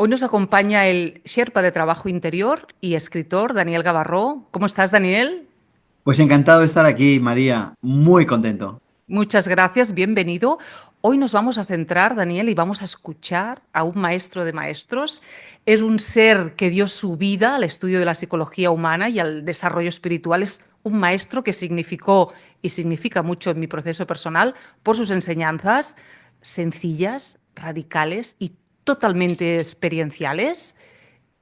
Hoy nos acompaña el Sherpa de Trabajo Interior y escritor Daniel Gavarró. ¿Cómo estás, Daniel? Pues encantado de estar aquí, María. Muy contento. Muchas gracias, bienvenido. Hoy nos vamos a centrar, Daniel, y vamos a escuchar a un maestro de maestros. Es un ser que dio su vida al estudio de la psicología humana y al desarrollo espiritual. Es un maestro que significó y significa mucho en mi proceso personal por sus enseñanzas sencillas, radicales y totalmente experienciales.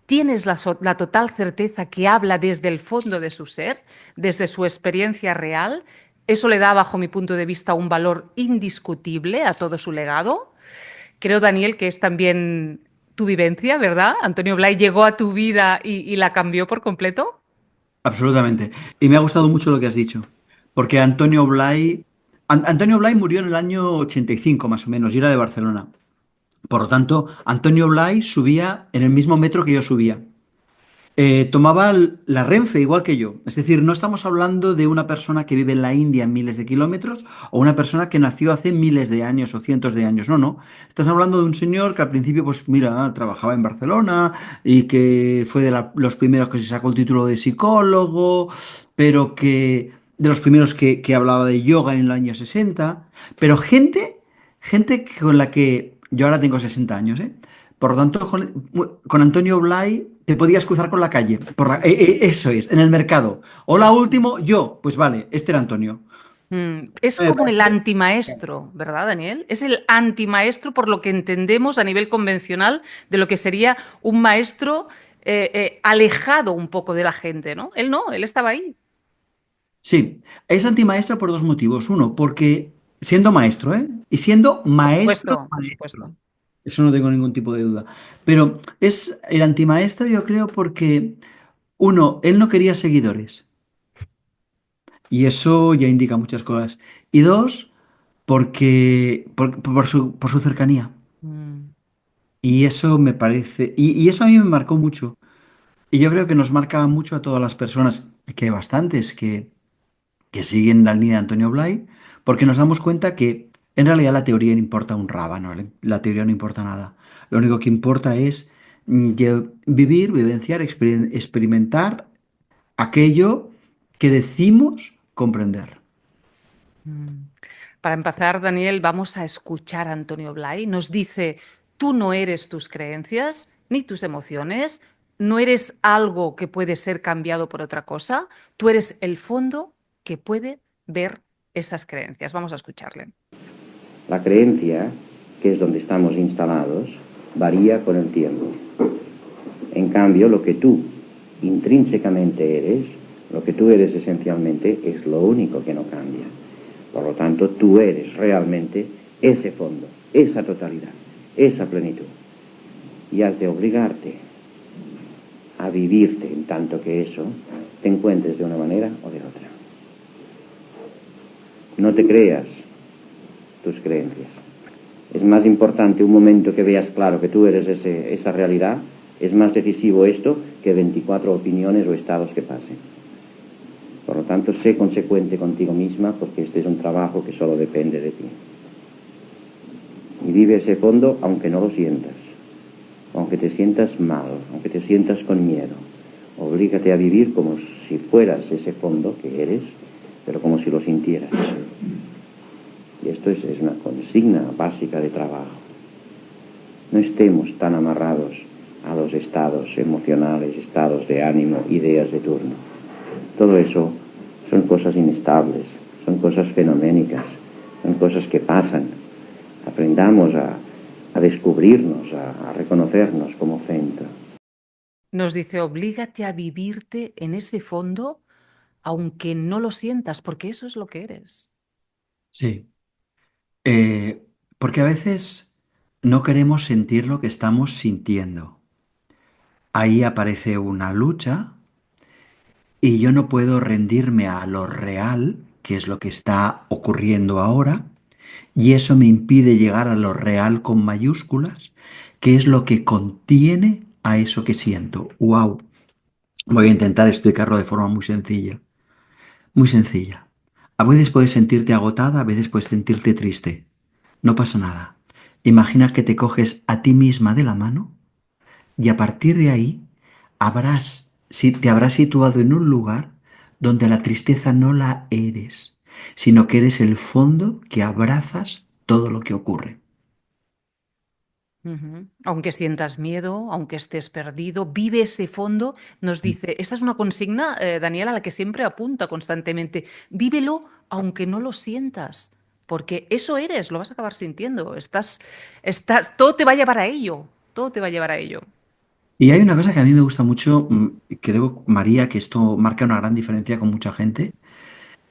Tienes la total certeza que habla desde el fondo de su ser, desde su experiencia real. Eso le da, bajo mi punto de vista, un valor indiscutible a todo su legado. Creo, Daniel, que es también tu vivencia, ¿verdad? Antonio Blay llegó a tu vida y la cambió por completo. Absolutamente. Y me ha gustado mucho lo que has dicho. Porque Antonio Blay murió en el año 85, más o menos, y era de Barcelona. Por lo tanto, Antonio Blay subía en el mismo metro que yo subía. Tomaba la Renfe igual que yo. Es decir, no estamos hablando de una persona que vive en la India en miles de kilómetros o una persona que nació hace miles de años o cientos de años. No, no. Estás hablando de un señor que al principio, pues mira, trabajaba en Barcelona y que fue de los primeros que se sacó el título de psicólogo, pero que de los primeros que hablaba de yoga en el año 60. Pero gente con la que yo ahora tengo 60 años, ¿eh? Por lo tanto, con Antonio Blay te podías cruzar con la calle. Eso es, en el mercado. Hola, último, yo. Pues vale, este era Antonio. Es Me como el parece- antimaestro, ¿verdad, Daniel? Es el antimaestro por lo que entendemos a nivel convencional de lo que sería un maestro alejado un poco de la gente, ¿no? Él no, él estaba ahí. Sí, es antimaestra por dos motivos. Uno, porque siendo maestro, ¿eh? Y siendo Por maestro, supuesto, por maestro. supuesto. Eso no tengo ningún tipo de duda. Pero es el antimaestro, yo creo, porque, uno, él no quería seguidores. Y eso ya indica muchas cosas. Y dos, por su cercanía. Mm. Y eso me parece, y eso a mí me marcó mucho. Y yo creo que nos marca mucho a todas las personas, que hay bastantes que siguen la línea de Antonio Blay, porque nos damos cuenta que en realidad la teoría no importa un rábano, la teoría no importa nada. Lo único que importa es vivir, vivenciar, experimentar aquello que decimos comprender. Mm. Para empezar, Daniel, vamos a escuchar a Antonio Blay. Nos dice, tú no eres tus creencias ni tus emociones, no eres algo que puede ser cambiado por otra cosa, tú eres el fondo que puede ver esas creencias. Vamos a escucharle. La creencia, que es donde estamos instalados, varía con el tiempo. En cambio, lo que tú intrínsecamente eres, lo que tú eres esencialmente, es lo único que no cambia. Por lo tanto, tú eres realmente ese fondo, esa totalidad, esa plenitud. Y has de obligarte a vivirte en tanto que eso te encuentres de una manera o de otra. No te creas tus creencias. Es más importante un momento que veas claro que tú eres esa realidad, es más decisivo esto que 24 opiniones o estados que pasen. Por lo tanto, sé consecuente contigo misma, porque este es un trabajo que solo depende de ti. Y vive ese fondo aunque no lo sientas, aunque te sientas mal, aunque te sientas con miedo. Oblígate a vivir como si fueras ese fondo que eres, pero como si lo sintieras. Y esto es una consigna básica de trabajo. No estemos tan amarrados a los estados emocionales, estados de ánimo, ideas de turno. Todo eso son cosas inestables, son cosas fenoménicas, son cosas que pasan. Aprendamos a descubrirnos, a reconocernos como centro. Nos dice, oblígate a vivirte en ese fondo, aunque no lo sientas, porque eso es lo que eres. Sí. Porque a veces no queremos sentir lo que estamos sintiendo. Ahí aparece una lucha y yo no puedo rendirme a lo real, que es lo que está ocurriendo ahora, y eso me impide llegar a lo real con mayúsculas, que es lo que contiene a eso que siento. ¡Wow! Voy a intentar explicarlo de forma muy sencilla. Muy sencilla. A veces puedes sentirte agotada, a veces puedes sentirte triste. No pasa nada. Imagina que te coges a ti misma de la mano Y a partir de ahí, te habrás situado en un lugar donde la tristeza no la eres, sino que eres el fondo que abrazas todo lo que ocurre. Ujú. Aunque sientas miedo, aunque estés perdido, vive ese fondo, nos dice, esta es una consigna, Daniela, a la que siempre apunta constantemente, vívelo aunque no lo sientas, porque eso eres, lo vas a acabar sintiendo, todo te va a llevar a ello, todo te va a llevar a ello. Y hay una cosa que a mí me gusta mucho, creo, María, que esto marca una gran diferencia con mucha gente,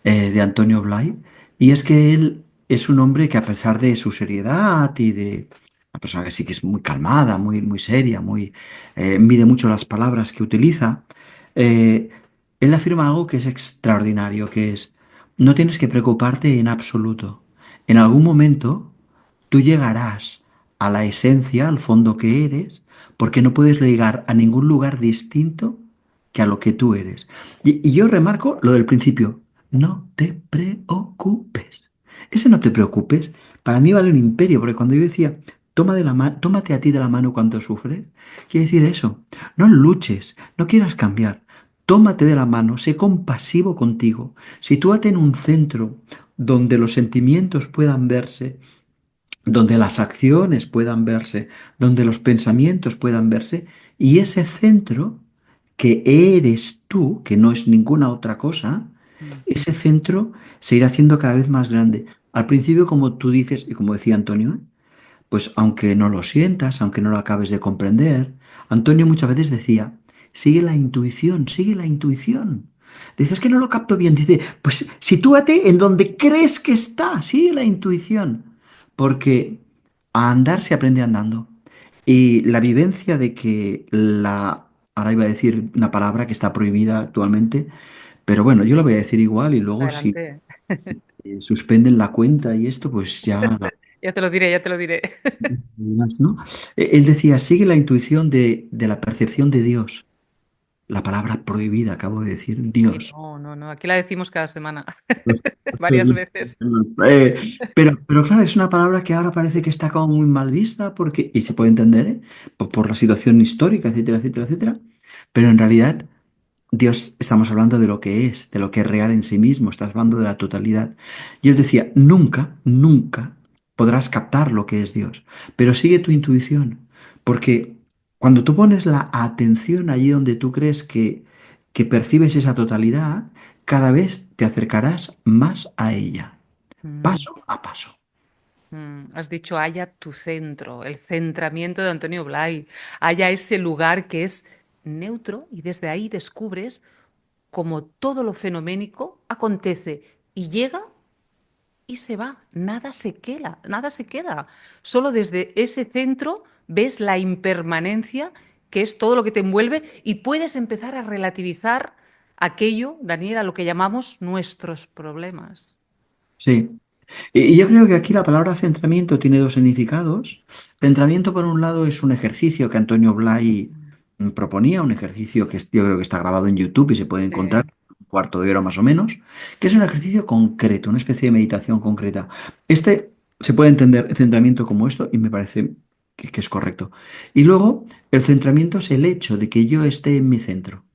de Antonio Blay, y es que él es un hombre que a pesar de su seriedad y de una persona que sí que es muy calmada, muy, muy seria, mide mucho las palabras que utiliza, eh, él afirma algo que es extraordinario, que es, no tienes que preocuparte en absoluto. En algún momento tú llegarás a la esencia, al fondo que eres, porque no puedes llegar a ningún lugar distinto que a lo que tú eres. Y yo remarco lo del principio. No te preocupes. Ese no te preocupes, para mí vale un imperio, porque cuando yo decía, tómate a ti de la mano cuando sufres, quiere decir eso. No luches, no quieras cambiar. Tómate de la mano, sé compasivo contigo. Sitúate en un centro donde los sentimientos puedan verse, donde las acciones puedan verse, donde los pensamientos puedan verse, y ese centro que eres tú, que no es ninguna otra cosa, Mm. ese centro se irá haciendo cada vez más grande. Al principio, como tú dices, y como decía Antonio, pues aunque no lo sientas, aunque no lo acabes de comprender, Antonio muchas veces decía, sigue la intuición, sigue la intuición. Dices que no lo capto bien, dice, pues sitúate en donde crees que está, sigue la intuición. Porque a andar se aprende andando. Y la vivencia de que ahora iba a decir una palabra que está prohibida actualmente, pero bueno, yo lo voy a decir igual y luego si Adelante. suspenden la cuenta y esto, pues ya Ya te lo diré, ya te lo diré. más, ¿no? Él decía, sigue la intuición de la percepción de Dios. La palabra prohibida, acabo de decir, Sí, Dios. no, no, no, aquí la decimos cada semana, Pues, varias veces. pero claro, es una palabra que ahora parece que está como muy mal vista porque, y se puede entender, ¿eh? Por la situación histórica, etcétera, etcétera, etcétera. Pero en realidad Dios, estamos hablando de lo que es, de lo que es real en sí mismo, estás hablando de la totalidad. Y él decía, nunca, nunca podrás captar lo que es Dios, pero sigue tu intuición, porque cuando tú pones la atención allí donde tú crees que percibes esa totalidad, cada vez te acercarás más a ella, Mm. paso a paso. Has dicho, haya tu centro, el centramiento de Antonio Blay, haya ese lugar que es neutro y desde ahí descubres cómo todo lo fenoménico acontece y llega y se va, nada se queda, nada se queda. Solo desde ese centro ves la impermanencia que es todo lo que te envuelve y puedes empezar a relativizar aquello, Daniel, a lo que llamamos nuestros problemas. Sí. Y yo creo que aquí la palabra centramiento tiene dos significados. Centramiento, por un lado, es un ejercicio que Antonio Blay proponía, un ejercicio que yo creo que está grabado en YouTube y se puede encontrar Sí. un cuarto de hora más o menos, que es un ejercicio concreto, una especie de meditación concreta. Este se puede entender el centramiento como esto y me parece que es correcto. Y luego, el centramiento es el hecho de que yo esté en mi centro.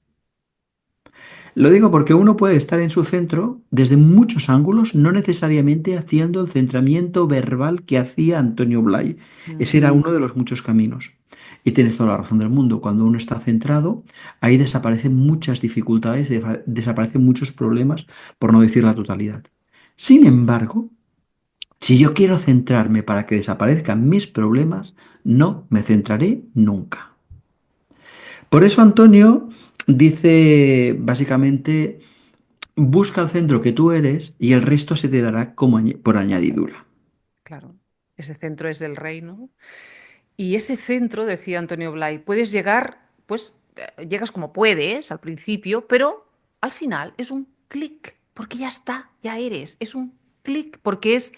Lo digo porque uno puede estar en su centro desde muchos ángulos, no necesariamente haciendo el centramiento verbal que hacía Antonio Blay. Ese Mm. era uno de los muchos caminos. Y tienes toda la razón del mundo. Cuando uno está centrado, ahí desaparecen muchas dificultades, desaparecen muchos problemas, por no decir la totalidad. Sin embargo, si yo quiero centrarme para que desaparezcan mis problemas, no me centraré nunca. Por eso Antonio dice básicamente, busca el centro que tú eres y el resto se te dará como por añadidura. Claro, ese centro es del reino. Y ese centro, decía Antonio Blay, puedes llegar, pues llegas como puedes al principio, pero al final es un clic, porque ya está, ya eres. Es un clic, porque es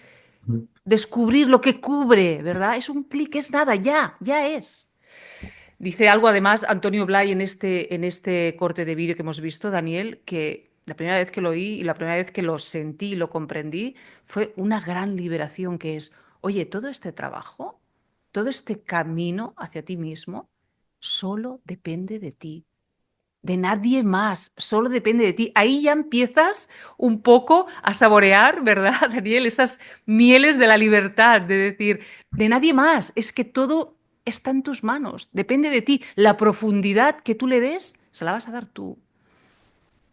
Ujú. descubrir lo que cubre, ¿verdad? Es un clic, es nada, ya, ya es. Dice algo además Antonio Blay en este corte de vídeo que hemos visto, Daniel, que la primera vez que lo oí y la primera vez que lo sentí y lo comprendí fue una gran liberación que es, oye, todo este trabajo, todo este camino hacia ti mismo, solo depende de ti, de nadie más, solo depende de ti. Ahí ya empiezas un poco a saborear, ¿verdad, Daniel? Esas mieles de la libertad, de decir, de nadie más, es que todo está en tus manos, depende de ti. La profundidad que tú le des, se la vas a dar tú.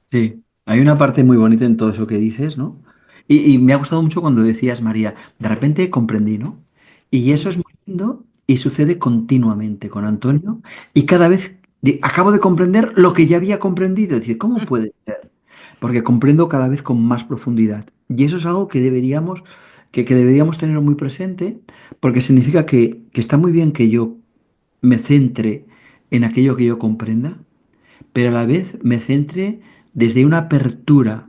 Sí, hay una parte muy bonita en todo eso que dices, ¿no? Y me ha gustado mucho cuando decías, María, de repente comprendí, ¿no? Y eso es muy lindo y sucede continuamente con Antonio. Y cada vez acabo de comprender lo que ya había comprendido. Es decir, ¿cómo puede ser? Porque comprendo cada vez con más profundidad. Y eso es algo que que deberíamos tener muy presente, porque significa que está muy bien que yo me centre en aquello que yo comprenda, pero a la vez me centre desde una apertura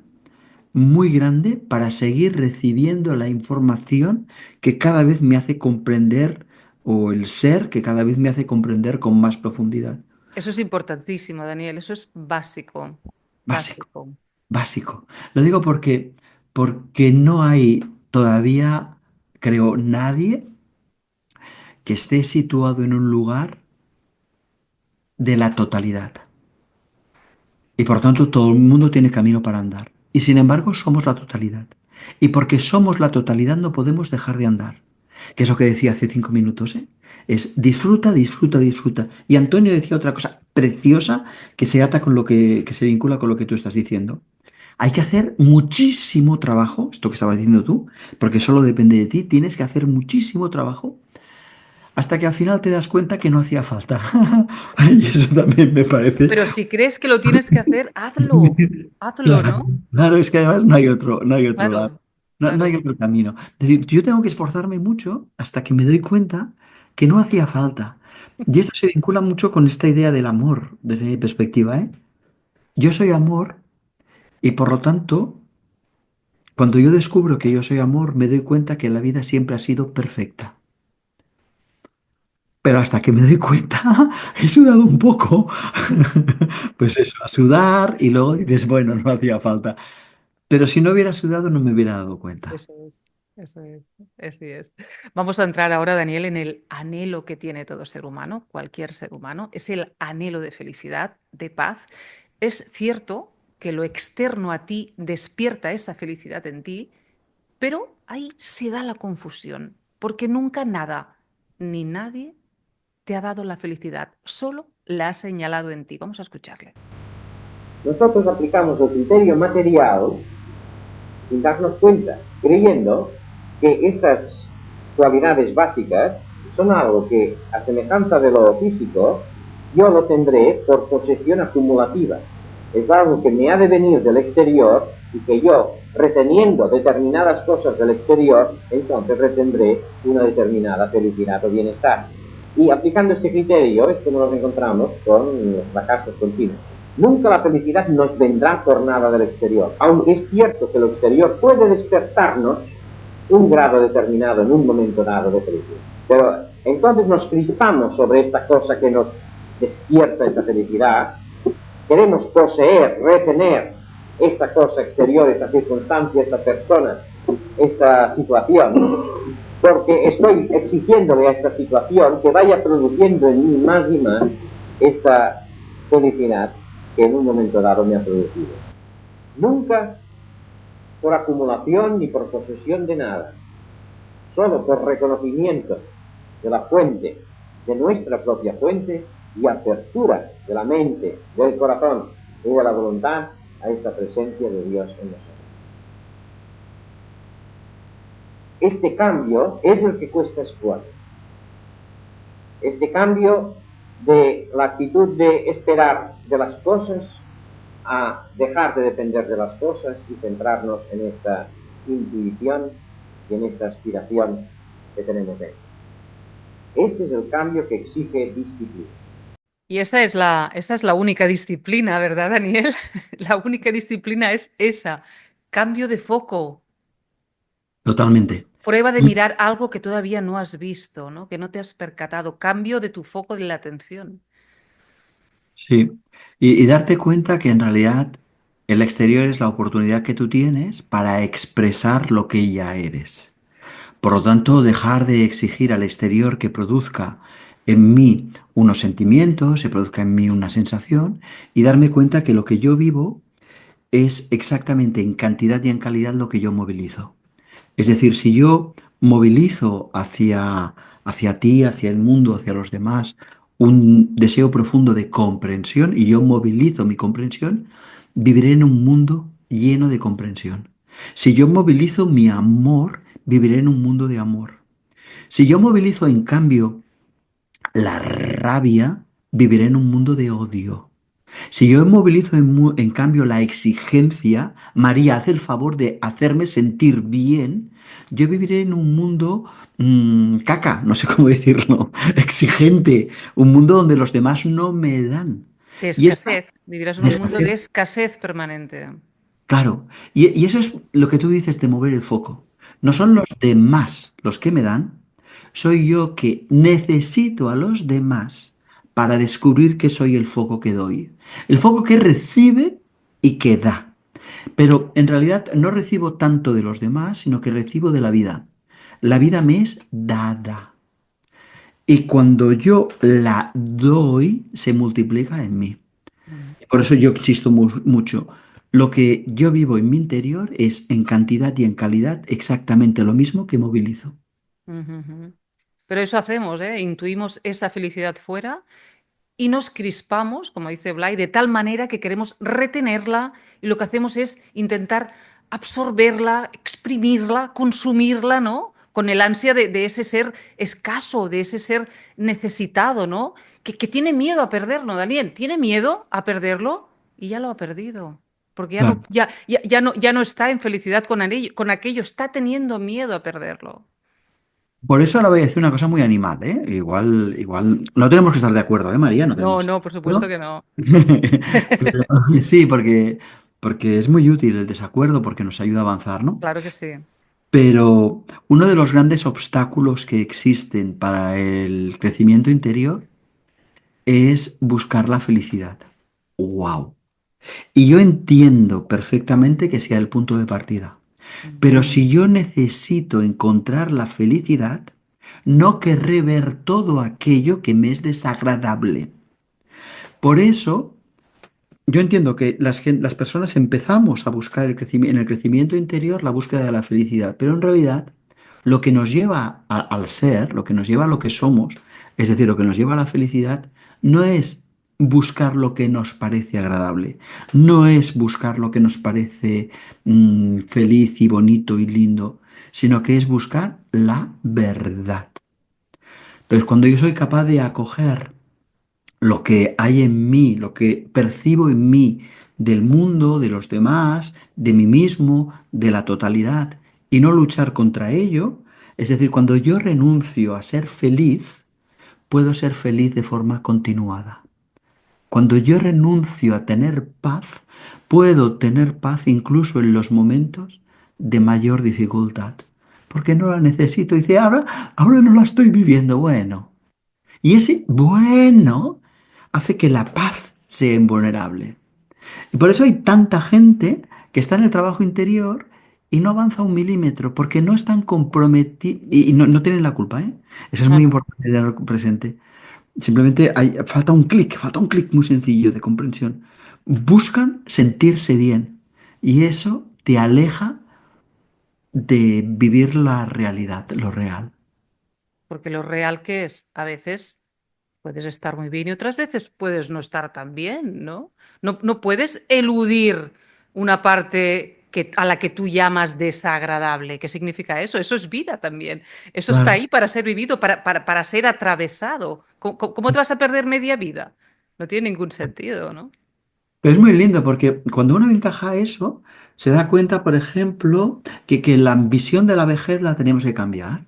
muy grande para seguir recibiendo la información que cada vez me hace comprender, o el ser que cada vez me hace comprender con más profundidad. Eso es importantísimo, Daniel, eso es básico, Básico, básico. básico. Lo digo porque no hay todavía, creo, nadie que esté situado en un lugar de la totalidad. Y por tanto todo el mundo tiene camino para andar. Y sin embargo somos la totalidad. Y porque somos la totalidad no podemos dejar de andar. Que es lo que decía hace 5 minutos, ¿eh? Es disfruta, disfruta, disfruta. Y Antonio decía otra cosa preciosa que se ata con que se vincula con lo que tú estás diciendo. Hay que hacer muchísimo trabajo, esto que estabas diciendo tú, porque solo depende de ti, tienes que hacer muchísimo trabajo hasta que al final te das cuenta que no hacía falta. Y eso también me parece. Pero si crees que lo tienes que hacer, hazlo, Claro, ¿no? claro, es que además no hay otro lado, Claro, no hay claro. otro camino. Es decir, yo tengo que esforzarme mucho hasta que me doy cuenta que no hacía falta. Y esto se vincula mucho con esta idea del amor, desde mi perspectiva, ¿eh? Yo soy amor y por lo tanto, cuando yo descubro que yo soy amor, me doy cuenta que la vida siempre ha sido perfecta. Pero hasta que me doy cuenta, he sudado un poco. Pues eso, a sudar y luego dices, bueno, no hacía falta. Pero si no hubiera sudado, no me hubiera dado cuenta. Eso es, eso es, así es. Vamos a entrar ahora, Daniel, en el anhelo que tiene todo ser humano, cualquier ser humano, es el anhelo de felicidad, de paz. Es cierto que lo externo a ti despierta esa felicidad en ti, pero ahí se da la confusión, porque nunca nada ni nadie te ha dado la felicidad, solo la ha señalado en ti. Vamos a escucharle. Nosotros aplicamos el criterio material sin darnos cuenta, creyendo que estas cualidades básicas son algo que, a semejanza de lo físico, yo lo tendré por posesión acumulativa. Es algo que me ha de venir del exterior y que yo, reteniendo determinadas cosas del exterior, entonces retendré una determinada felicidad o bienestar. Y aplicando este criterio es que nos encontramos con los fracasos continuos. Nunca la felicidad nos vendrá por nada del exterior, aunque es cierto que lo exterior puede despertarnos un grado determinado en un momento dado de felicidad. Pero entonces nos crispamos sobre esta cosa que nos despierta esta felicidad, queremos poseer, retener esta cosa exterior, esta circunstancia, esta persona, esta situación, porque estoy exigiéndole a esta situación que vaya produciendo en mí más y más esta felicidad que en un momento dado me ha producido. Nunca por acumulación ni por posesión de nada, solo por reconocimiento de la fuente, de nuestra propia fuente y apertura de la mente, del corazón y de la voluntad a esta presencia de Dios en nosotros. Este cambio es el que cuesta esfuerzo. Este cambio de la actitud de esperar de las cosas a dejar de depender de las cosas y centrarnos en esta intuición y en esta aspiración que tenemos dentro. Este es el cambio que exige disciplina. Y esa es la única disciplina, ¿verdad, Daniel? La única disciplina es esa, cambio de foco, Totalmente. prueba de mirar algo que todavía no has visto, ¿no? Que no te has percatado, cambio de tu foco de la atención. Sí. Y darte cuenta que en realidad el exterior es la oportunidad que tú tienes para expresar lo que ya eres. Por lo tanto, dejar de exigir al exterior que produzca en mí unos sentimientos, se produzca en mí una sensación y darme cuenta que lo que yo vivo es exactamente en cantidad y en calidad lo que yo movilizo. Es decir, si yo movilizo hacia ti, hacia el mundo, hacia los demás, un deseo profundo de comprensión y yo movilizo mi comprensión, viviré en un mundo lleno de comprensión. Si yo movilizo mi amor, viviré en un mundo de amor. Si yo movilizo, en cambio, la rabia, viviré en un mundo de odio. Si yo movilizo en cambio la exigencia, María, haz el favor de hacerme sentir bien, yo viviré en un mundo caca, no sé cómo decirlo, exigente, un mundo donde los demás no me dan. De Y esta escasez. Vivirás en un mundo de escasez, escasez permanente. claro, y eso es lo que tú dices de mover el foco. No son los demás los que me dan, soy yo que necesito a los demás para descubrir que soy el foco que doy. El foco que recibe y que da. Pero en realidad no recibo tanto de los demás, sino que recibo de la vida. La vida me es dada. Y cuando yo la doy, se multiplica en mí. Mm. Por eso yo existo mucho. Lo que yo vivo en mi interior es en cantidad y en calidad exactamente lo mismo que movilizo. Ujú, ujú. Pero eso hacemos, ¿eh? Intuimos esa felicidad fuera y nos crispamos, como dice Blay, de tal manera que queremos retenerla y lo que hacemos es intentar absorberla, exprimirla, consumirla, ¿no? Con el ansia de ese ser escaso, de ese ser necesitado, ¿no? Que tiene miedo a perderlo, Daniel, tiene miedo a perderlo y ya lo ha perdido. Porque ya no, Claro. ya no está en felicidad con aquello, está teniendo miedo a perderlo. Por eso ahora voy a decir una cosa muy animal, ¿eh? Igual, no tenemos que estar de acuerdo, ¿eh, María? No No, tenemos que no, por estar de supuesto acuerdo. que no. Pero, sí, porque es muy útil el desacuerdo, porque nos ayuda a avanzar, ¿no? Claro que sí. Pero uno de los grandes obstáculos que existen para el crecimiento interior es buscar la felicidad. ¡Wow! Y yo entiendo perfectamente que sea el punto de partida. Pero si yo necesito encontrar la felicidad, no querré ver todo aquello que me es desagradable. Por eso, yo entiendo que las personas empezamos a buscar en el crecimiento interior la búsqueda de la felicidad, pero en realidad lo que nos lleva al ser, lo que nos lleva a lo que somos, es decir, lo que nos lleva a la felicidad, no es buscar lo que nos parece agradable, no es buscar lo que nos parece feliz y bonito y lindo, sino que es buscar la verdad. Entonces, cuando yo soy capaz de acoger lo que hay en mí, lo que percibo en mí, del mundo, de los demás, de mí mismo, de la totalidad, y no luchar contra ello. Es decir, cuando yo renuncio a ser feliz, puedo ser feliz de forma continuada. Cuando yo renuncio a tener paz, puedo tener paz incluso en los momentos de mayor dificultad. Porque no la necesito. Y dice, ahora no la estoy viviendo. Bueno. Y ese bueno hace que la paz sea invulnerable. Y por eso hay tanta gente que está en el trabajo interior y no avanza un milímetro, porque no están comprometidos y no tienen la culpa, ¿eh? Eso es No, muy no. importante tenerlo presente. Simplemente falta un clic muy sencillo de comprensión. Buscan sentirse bien y eso te aleja de vivir la realidad, lo real. Porque lo real que es, a veces puedes estar muy bien y otras veces puedes no estar tan bien, ¿no? No, no puedes eludir una parte a la que tú llamas desagradable. ¿Qué significa eso? Eso es vida también. Eso está Claro. ahí para ser vivido, para ser atravesado. ¿Cómo te vas a perder media vida? No tiene ningún sentido, ¿no? Pero es muy lindo porque cuando uno encaja eso, se da cuenta, por ejemplo, que la visión de la vejez la tenemos que cambiar.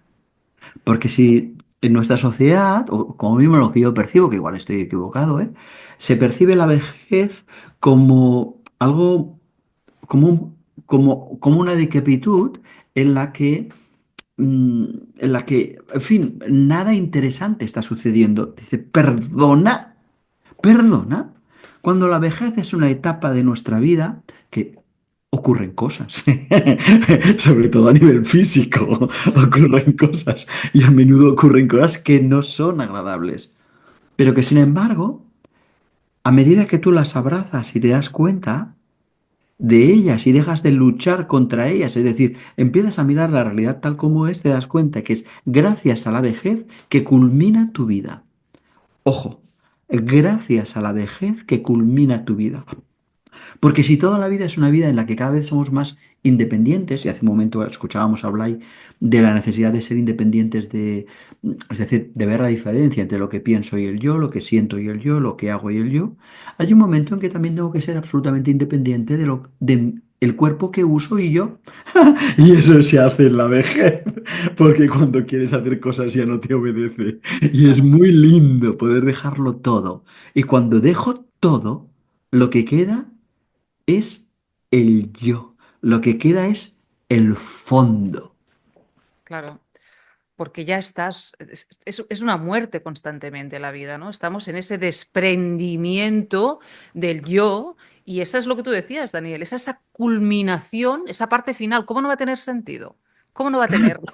Porque si en nuestra sociedad, o como mismo lo que yo percibo, que igual estoy equivocado, ¿eh? Se percibe la vejez como algo, como una decrepitud en la que, mm, en fin, nada interesante está sucediendo. Dice, perdona. Perdona, cuando la vejez es una etapa de nuestra vida que ocurren cosas, sobre todo a nivel físico, ocurren cosas y a menudo ocurren cosas que no son agradables, pero que sin embargo, a medida que tú las abrazas y te das cuenta de ellas y dejas de luchar contra ellas, es decir, empiezas a mirar la realidad tal como es, te das cuenta que es gracias a la vejez que culmina tu vida. Ojo, gracias a la vejez que culmina tu vida. Porque si toda la vida es una vida en la que cada vez somos más independientes, y hace un momento escuchábamos a Blay de la necesidad de ser independientes es decir, de ver la diferencia entre lo que pienso y el yo, lo que siento y el yo, lo que hago y el yo, hay un momento en que también tengo que ser absolutamente independiente de el cuerpo que uso y yo. Y eso se hace en la vejez, porque cuando quieres hacer cosas ya no te obedece. Y es muy lindo poder dejarlo todo. Y cuando dejo todo, lo que queda es el yo. Lo que queda es el fondo. Claro. Porque ya estás, es una muerte constantemente la vida, ¿no? Estamos en ese desprendimiento del yo y eso es lo que tú decías, Daniel, es esa culminación, esa parte final, ¿cómo no va a tener sentido? ¿Cómo no va a tenerlo?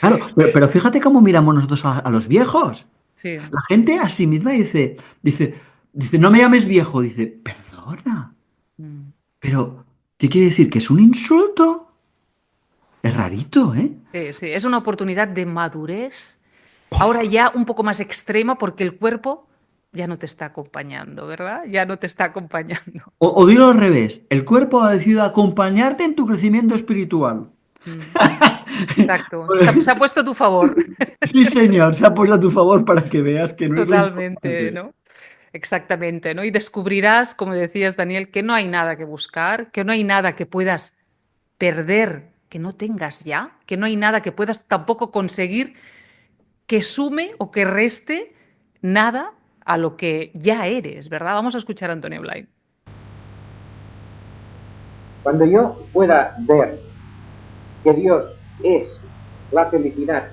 Claro, pero fíjate cómo miramos nosotros a los viejos. Sí, La gente a sí misma dice, no me llames viejo. Dice, perdona, mm, pero ¿qué quiere decir? ¿Que es un insulto? Es rarito, ¿eh? sí, sí, es una oportunidad de madurez, ahora ya un poco más extrema porque el cuerpo ya no te está acompañando, ¿verdad? Ya no te está acompañando. O dilo al revés, el cuerpo ha decidido acompañarte en tu crecimiento espiritual. Mm, exacto, se ha puesto a tu favor. Sí, señor, se ha puesto a tu favor para que veas que no es lo Totalmente, importante. ¿no? Exactamente, ¿no? Y descubrirás, como decías, Daniel, que no hay nada que buscar, que no hay nada que puedas perder que no tengas ya, que no hay nada que puedas tampoco conseguir que sume o que reste nada a lo que ya eres, ¿verdad? Vamos a escuchar a Antonio Blay. Cuando yo pueda ver que Dios es la felicidad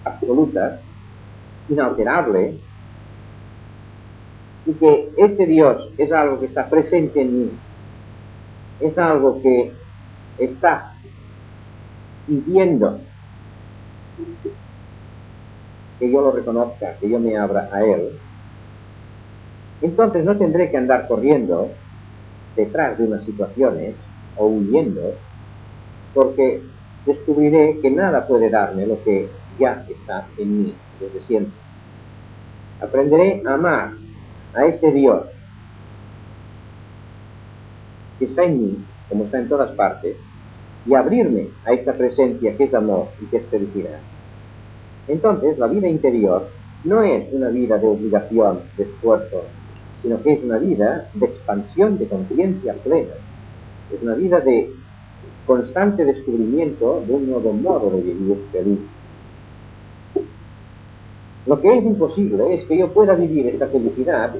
absoluta, inalterable, y que este Dios es algo que está presente en mí, es algo que está pidiendo que yo lo reconozca, que yo me abra a Él, entonces no tendré que andar corriendo detrás de unas situaciones o huyendo, porque descubriré que nada puede darme lo que ya está en mí desde siempre. Aprenderé a amar a ese Dios que está en mí, como está en todas partes, y abrirme a esta presencia que es amor y que es felicidad. Entonces, la vida interior no es una vida de obligación, de esfuerzo, sino que es una vida de expansión de conciencia plena. Es una vida de constante descubrimiento de un nuevo modo de vivir feliz. Lo que es imposible es que yo pueda vivir esta felicidad,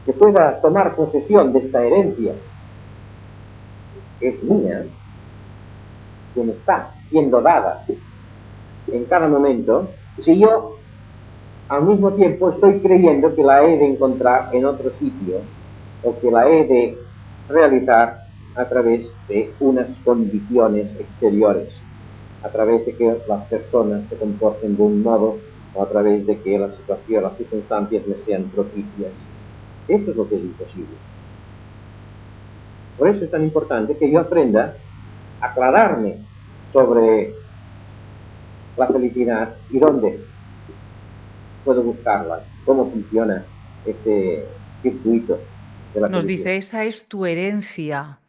que pueda tomar posesión de esta herencia que es mía, que me está siendo dada en cada momento, si yo al mismo tiempo estoy creyendo que la he de encontrar en otro sitio o que la he de realizar a través de unas condiciones exteriores, a través de que las personas se comporten de un modo o a través de que la situación, las circunstancias me sean propicias. Esto es lo que es imposible. Por eso es tan importante que yo aprenda a aclararme sobre la felicidad y dónde puedo buscarla, cómo funciona este circuito de la Nos felicidad. dice, esa es tu herencia.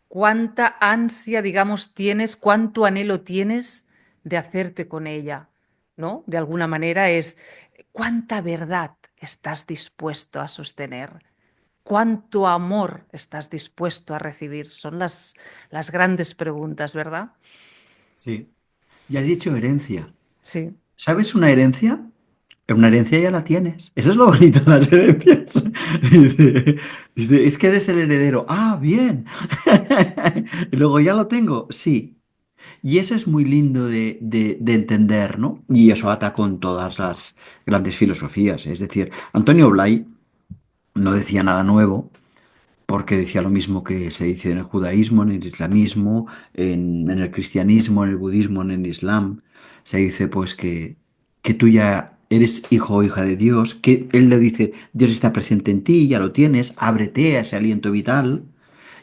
¿Cuánta ansia, digamos, tienes, cuánto anhelo tienes de hacerte con ella? ¿No? De alguna manera es, ¿cuánta verdad estás dispuesto a sostener? ¿Cuánto amor estás dispuesto a recibir? Son las grandes preguntas, ¿verdad? Sí. Ya has dicho herencia. Sí. ¿Sabes una herencia? Una herencia ya la tienes. Eso es lo bonito de las herencias. Dice, es que eres el heredero. Ah, bien. Y luego ya lo tengo. Sí. Y eso es muy lindo de entender, ¿no? Y eso ata con todas las grandes filosofías. Es decir, Antonio Blay no decía nada nuevo, porque decía lo mismo que se dice en el judaísmo, en el islamismo, en el cristianismo, en el budismo, en el islam. Se dice pues que tú ya eres hijo o hija de Dios, que Él le dice, Dios está presente en ti, ya lo tienes, ábrete a ese aliento vital.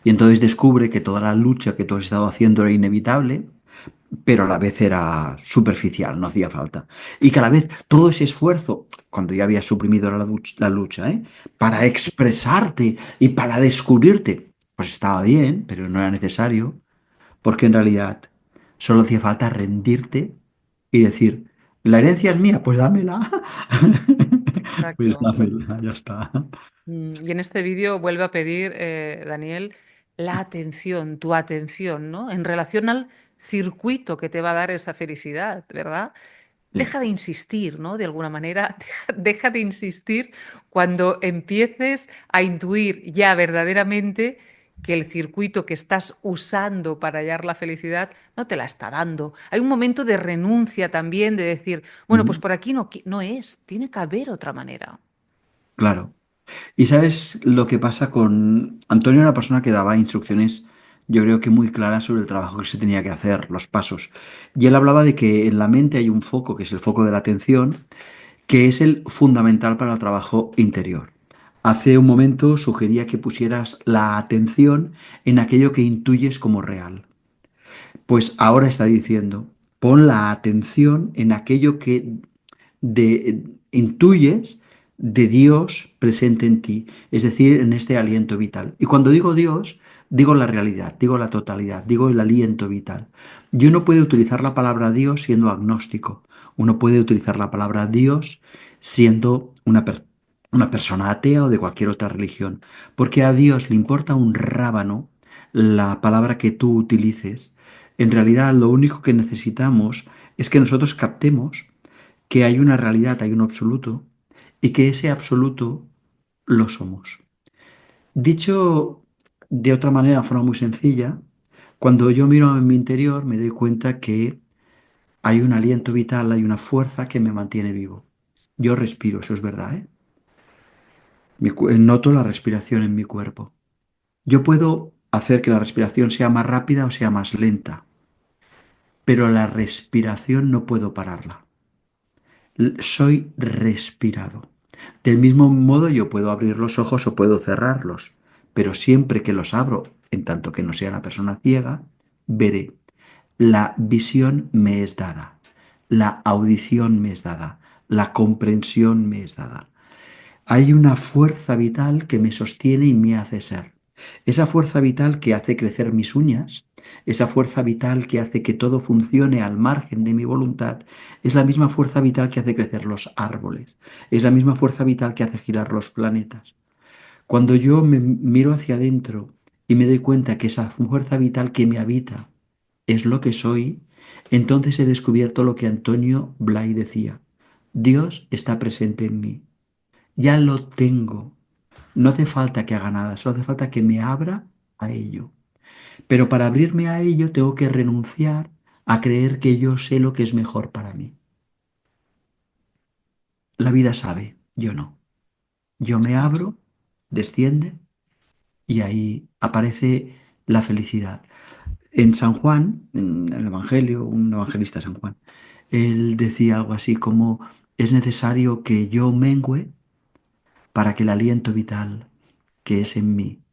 Y entonces descubre que toda la lucha que tú has estado haciendo era inevitable, pero a la vez era superficial, no hacía falta. Y que a la vez todo ese esfuerzo, cuando ya habías suprimido la lucha, ¿eh? Para expresarte y para descubrirte, pues estaba bien, pero no era necesario, porque en realidad solo hacía falta rendirte y decir, la herencia es mía, pues dámela. Pues Exacto. dámela, ya está. Y en este vídeo vuelve a pedir, Daniel, la atención, tu atención, ¿no? En relación al circuito que te va a dar esa felicidad, ¿verdad? Sí. Deja de insistir, ¿no? De alguna manera, deja de insistir cuando empieces a intuir ya verdaderamente que el circuito que estás usando para hallar la felicidad no te la está dando. Hay un momento de renuncia también, de decir, bueno, pues Ujú. por aquí no, no es, tiene que haber otra manera. Claro. ¿Y sabes lo que pasa con Antonio? Era una persona que daba instrucciones, yo creo que muy claras sobre el trabajo que se tenía que hacer, los pasos. Y él hablaba de que en la mente hay un foco, que es el foco de la atención, que es el fundamental para el trabajo interior. Hace un momento sugería que pusieras la atención en aquello que intuyes como real. Pues ahora está diciendo, pon la atención en aquello que intuyes de Dios presente en ti, es decir, en este aliento vital. Y cuando digo Dios, digo la realidad, digo la totalidad, digo el aliento vital. Y uno puede utilizar la palabra Dios siendo agnóstico, uno puede utilizar la palabra Dios siendo una persona atea o de cualquier otra religión, porque a Dios le importa un rábano la palabra que tú utilices. En realidad, lo único que necesitamos es que nosotros captemos que hay una realidad, hay un absoluto, y que ese absoluto lo somos. Dicho de otra manera, de forma muy sencilla, cuando yo miro en mi interior me doy cuenta que hay un aliento vital, hay una fuerza que me mantiene vivo. Yo respiro, eso es verdad, ¿eh? Noto la respiración en mi cuerpo. Yo puedo hacer que la respiración sea más rápida o sea más lenta, pero la respiración no puedo pararla. Soy respirado. Del mismo modo yo puedo abrir los ojos o puedo cerrarlos, pero siempre que los abro, en tanto que no sea una persona ciega, veré. La visión me es dada, la audición me es dada, la comprensión me es dada. Hay una fuerza vital que me sostiene y me hace ser. Esa fuerza vital que hace crecer mis uñas, esa fuerza vital que hace que todo funcione al margen de mi voluntad, es la misma fuerza vital que hace crecer los árboles, es la misma fuerza vital que hace girar los planetas. Cuando yo me miro hacia adentro y me doy cuenta que esa fuerza vital que me habita es lo que soy, entonces he descubierto lo que Antonio Blay decía. Dios está presente en mí. Ya lo tengo. No hace falta que haga nada, solo hace falta que me abra a ello. Pero para abrirme a ello tengo que renunciar a creer que yo sé lo que es mejor para mí. La vida sabe, yo no. Yo me abro, desciende y ahí aparece la felicidad. En San Juan, en el Evangelio, un evangelista San Juan, él decía algo así como, es necesario que yo mengüe para que el aliento vital que es en mí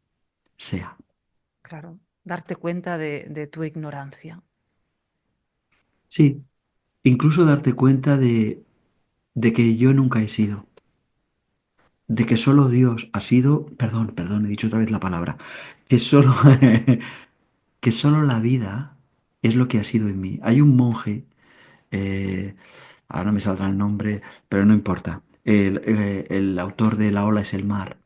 sea. Claro, darte cuenta de tu ignorancia. Sí, incluso darte cuenta de que yo nunca he sido, de que solo Dios ha sido, perdón, he dicho otra vez la palabra, que solo, que solo la vida es lo que ha sido en mí. Hay un monje, eh, ahora no me saldrá el nombre, pero no importa, el autor de La ola es el mar.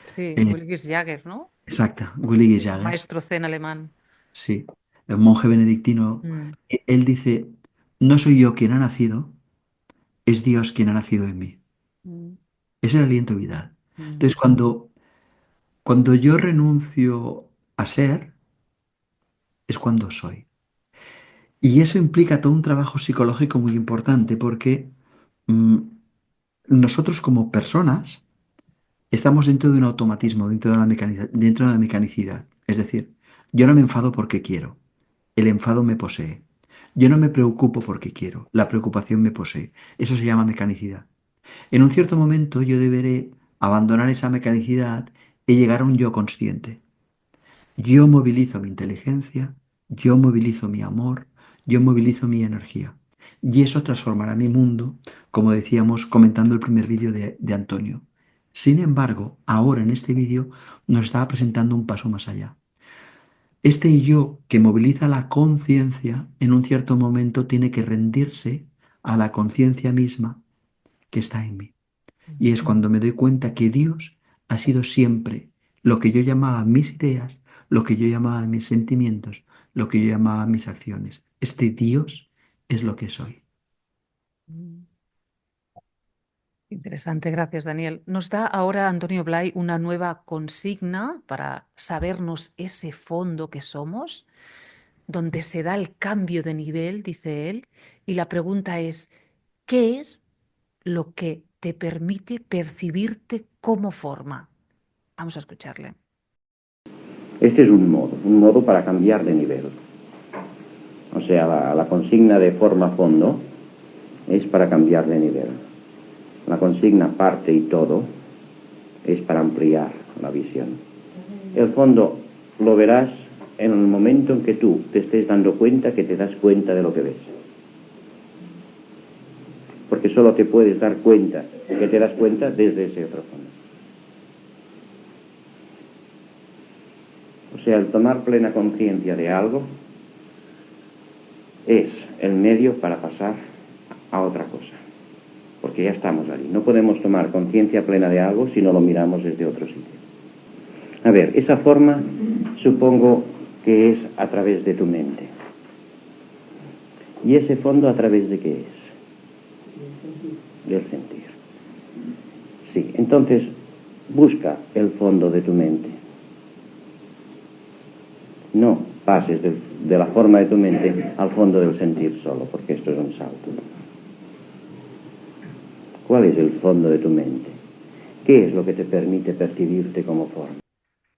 Sí, Eh, Willis Jagger, ¿no? exacta, Willy Sí, Jagger, maestro zen alemán. sí, el monje benedictino, Mm, él dice, no soy yo quien ha nacido, es Dios quien ha nacido en mí. mm, Es el aliento vital. mm. Entonces, cuando yo renuncio a ser, es cuando soy. Y eso implica todo un trabajo psicológico muy importante porque mm, nosotros como personas Estamos dentro de un automatismo, dentro de la mecanicidad. Es decir, yo no me enfado porque quiero, el enfado me posee. Yo no me preocupo porque quiero, la preocupación me posee. Eso se llama mecanicidad. En un cierto momento yo deberé abandonar esa mecanicidad y llegar a un yo consciente. Yo movilizo mi inteligencia, yo movilizo mi amor, yo movilizo mi energía. Y eso transformará mi mundo, como decíamos comentando el primer vídeo de Antonio. Sin embargo, ahora en este vídeo nos está presentando un paso más allá. Este yo que moviliza la conciencia, en un cierto momento tiene que rendirse a la conciencia misma que está en mí. Y es cuando me doy cuenta que Dios ha sido siempre lo que yo llamaba mis ideas, lo que yo llamaba mis sentimientos, lo que yo llamaba mis acciones. Este Dios es lo que soy. Mm. Interesante, gracias Daniel. Nos da ahora Antonio Blay una nueva consigna para sabernos ese fondo que somos, donde se da el cambio de nivel, dice él, y la pregunta es, ¿qué es lo que te permite percibirte como forma? Vamos a escucharle. Este es un modo para cambiar de nivel. O sea, la consigna de forma-fondo es para cambiar de nivel. La consigna parte y todo es para ampliar la visión. El fondo lo verás en el momento en que tú te estés dando cuenta que te das cuenta de lo que ves. Porque solo te puedes dar cuenta que te das cuenta desde ese otro fondo. O sea, el tomar plena conciencia de algo es el medio para pasar a otra cosa. Porque ya estamos ahí. No podemos tomar conciencia plena de algo si no lo miramos desde otro sitio. A ver, esa forma supongo que es a través de tu mente. ¿Y ese fondo a través de qué es? Del sentir. Sí, entonces busca el fondo de tu mente. No pases de la forma de tu mente al fondo del sentir solo, porque esto es un salto. ¿Cuál es el fondo de tu mente? ¿Qué es lo que te permite percibirte como forma?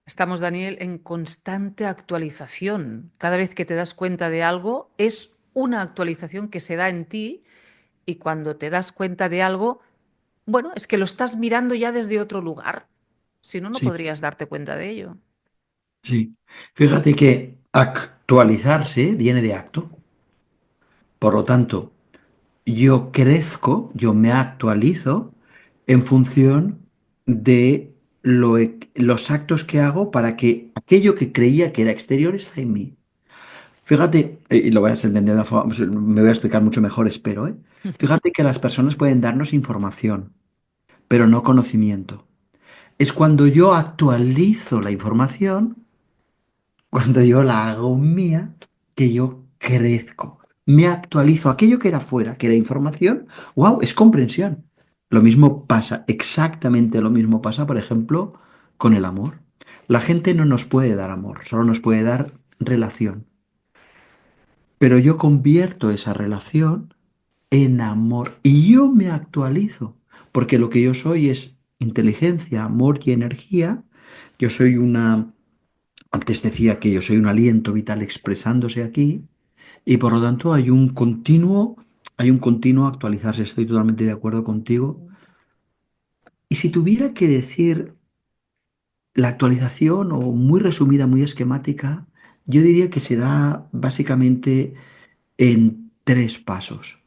Estamos, Daniel, en constante actualización. Cada vez que te das cuenta de algo, es una actualización que se da en ti y cuando te das cuenta de algo, bueno, es que lo estás mirando ya desde otro lugar. Si no, no Sí, podrías darte cuenta de ello. sí. Fíjate que actualizarse viene de acto. Por lo tanto, yo crezco, yo me actualizo en función de los actos que hago para que aquello que creía que era exterior está en mí. Fíjate, y lo voy a entender de una forma, pues, me voy a explicar mucho mejor, espero, ¿eh? Fíjate que las personas pueden darnos información, pero no conocimiento. Es cuando yo actualizo la información, cuando yo la hago mía, que yo crezco. Me actualizo aquello que era fuera, que era información. ¡Wow! Es comprensión. Lo mismo pasa, exactamente lo mismo pasa, por ejemplo, con el amor. La gente no nos puede dar amor, solo nos puede dar relación. Pero yo convierto esa relación en amor y yo me actualizo, porque lo que yo soy es inteligencia, amor y energía. Yo soy una, antes decía que yo soy un aliento vital expresándose aquí y por lo tanto hay un continuo actualizarse. Estoy totalmente de acuerdo contigo. Y si tuviera que decir la actualización o muy resumida, muy esquemática, yo diría que se da básicamente en tres pasos.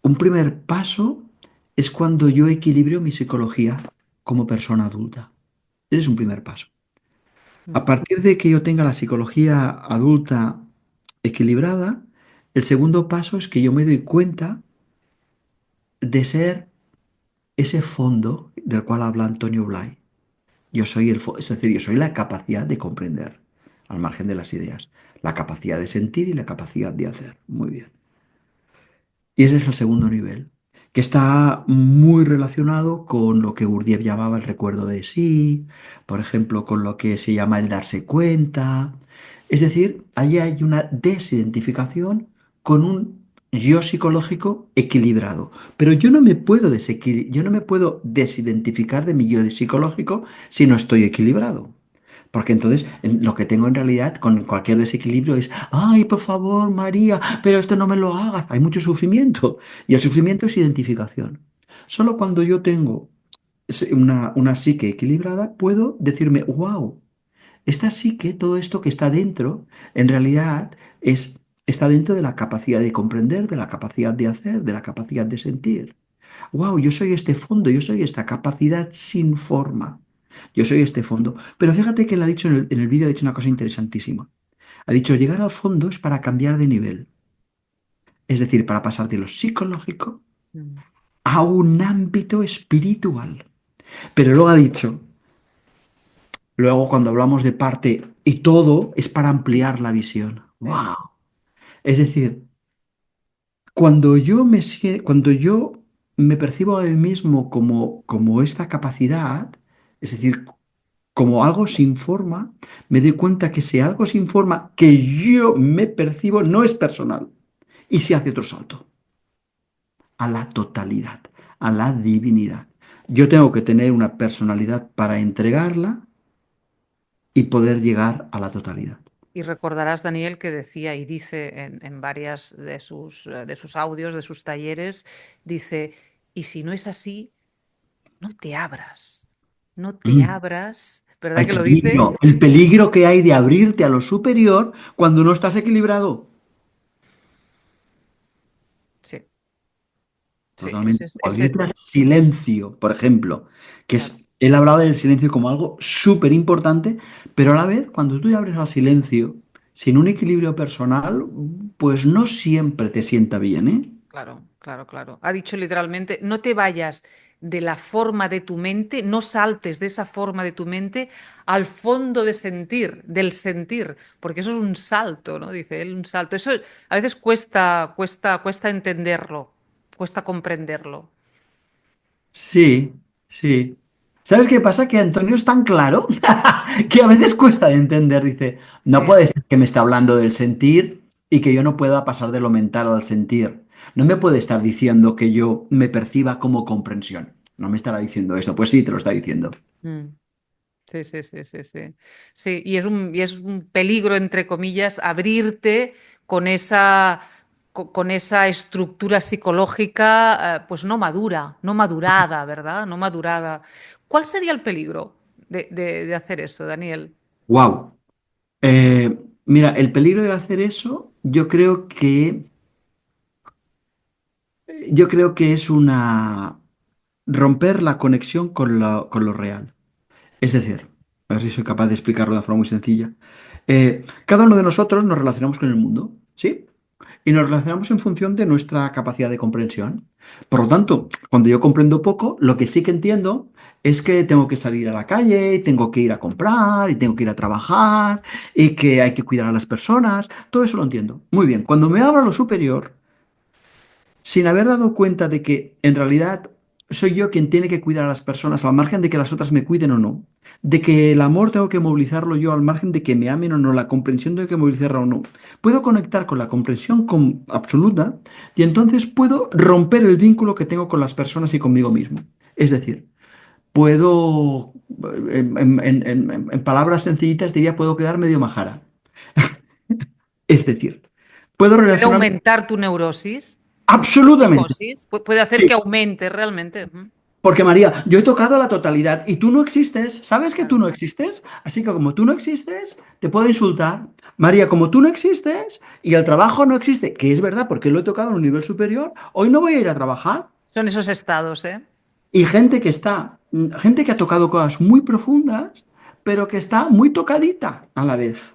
Un primer paso es cuando yo equilibrio mi psicología como persona adulta. Ese es un primer paso. A partir de que yo tenga la psicología adulta equilibrada, el segundo paso es que yo me doy cuenta de ser ese fondo del cual habla Antonio Blay. Yo soy es decir, yo soy la capacidad de comprender, al margen de las ideas, la capacidad de sentir y la capacidad de hacer. Muy bien. Y ese es el segundo nivel, que está muy relacionado con lo que Gurdjieff llamaba el recuerdo de sí, por ejemplo, con lo que se llama el darse cuenta. Es decir, allí hay una desidentificación con un yo psicológico equilibrado. Pero yo no me puedo yo no me puedo desidentificar de mi yo psicológico si no estoy equilibrado. Porque entonces lo que tengo en realidad con cualquier desequilibrio es, ay, por favor, María, pero esto no me lo hagas. Hay mucho sufrimiento. Y el sufrimiento es identificación. Solo cuando yo tengo una psique equilibrada, puedo decirme, wow, esta psique, todo esto que está dentro, en realidad está dentro de la capacidad de comprender, de la capacidad de hacer, de la capacidad de sentir. Wow, yo soy este fondo, yo soy esta capacidad sin forma. Yo soy este fondo. Pero fíjate que él ha dicho en el vídeo, ha dicho una cosa interesantísima. Ha dicho, llegar al fondo es para cambiar de nivel. Es decir, para pasar de lo psicológico Mm. a un ámbito espiritual. Pero luego ha dicho, luego cuando hablamos de parte y todo es para ampliar la visión. Eso. Wow. Es decir, cuando yo me percibo a mí mismo como esta capacidad, es decir, como algo sin forma, me doy cuenta que ese algo sin forma que yo me percibo no es personal y se hace otro salto a la totalidad, a la divinidad. Yo tengo que tener una personalidad para entregarla y poder llegar a la totalidad. Y recordarás, Daniel, que decía y dice en varias de sus audios, de sus talleres, dice, y si no es así, no te abras, no te Mm. abras, ¿verdad que lo dice? El peligro que hay de abrirte a lo superior cuando no estás equilibrado. Sí, sí, Totalmente. O ese, abrirte al silencio, por ejemplo, que claro. es, él hablaba del silencio como algo súper importante, pero a la vez, cuando tú te abres al silencio sin un equilibrio personal, pues no siempre te sienta bien, ¿eh? Claro, claro, claro. Ha dicho literalmente, no te vayas de la forma de tu mente, no saltes de esa forma de tu mente al fondo de sentir, del sentir, porque eso es un salto, ¿no? Dice él, un salto. Eso a veces cuesta entenderlo, cuesta comprenderlo. Sí, sí. ¿Sabes qué pasa? Que Antonio es tan claro que a veces cuesta de entender. Dice, no Sí, puede ser que me esté hablando del sentir y que yo no pueda pasar de lo mental al sentir. No me puede estar diciendo que yo me perciba como comprensión. No me estará diciendo eso. Pues sí, te lo está diciendo. mm, sí, sí, sí, sí, sí. Sí, y es un peligro, entre comillas, abrirte con con esa estructura psicológica, pues no madura, no madurada, ¿verdad? No madurada. ¿Cuál sería el peligro de hacer eso, Daniel? Wow. Mira, el peligro de hacer eso, yo creo que es una romper la conexión con lo real. Es decir, a ver si soy capaz de explicarlo de una forma muy sencilla. Cada uno de nosotros nos relacionamos con el mundo, ¿sí? Y nos relacionamos en función de nuestra capacidad de comprensión. Por lo tanto, cuando yo comprendo poco, lo que sí que entiendo es que tengo que salir a la calle, y tengo que ir a comprar, y tengo que ir a trabajar, y que hay que cuidar a las personas. Todo eso lo entiendo. Muy bien, cuando me abro a lo superior, sin haber dado cuenta de que en realidad soy yo quien tiene que cuidar a las personas, al margen de que las otras me cuiden o no, de que el amor tengo que movilizarlo yo, al margen de que me amen o no, la comprensión tengo que movilizarla o no. Puedo conectar con la comprensión absoluta y entonces puedo romper el vínculo que tengo con las personas y conmigo mismo. Es decir, puedo, en palabras sencillitas diría, puedo quedar medio majara. Es decir, puedo ¿Puede relacionarme aumentar tu neurosis, tu absolutamente. psicosis? Puede hacer Sí. que aumente realmente. Ujú. Porque María, yo he tocado la totalidad y tú no existes. ¿Sabes que tú Claro. no existes? Así que como tú no existes, te puedo insultar. María, como tú no existes y el trabajo no existe, que es verdad porque lo he tocado en un nivel superior, hoy no voy a ir a trabajar. Son esos estados, ¿eh? Y gente que ha tocado cosas muy profundas, pero que está muy tocadita a la vez.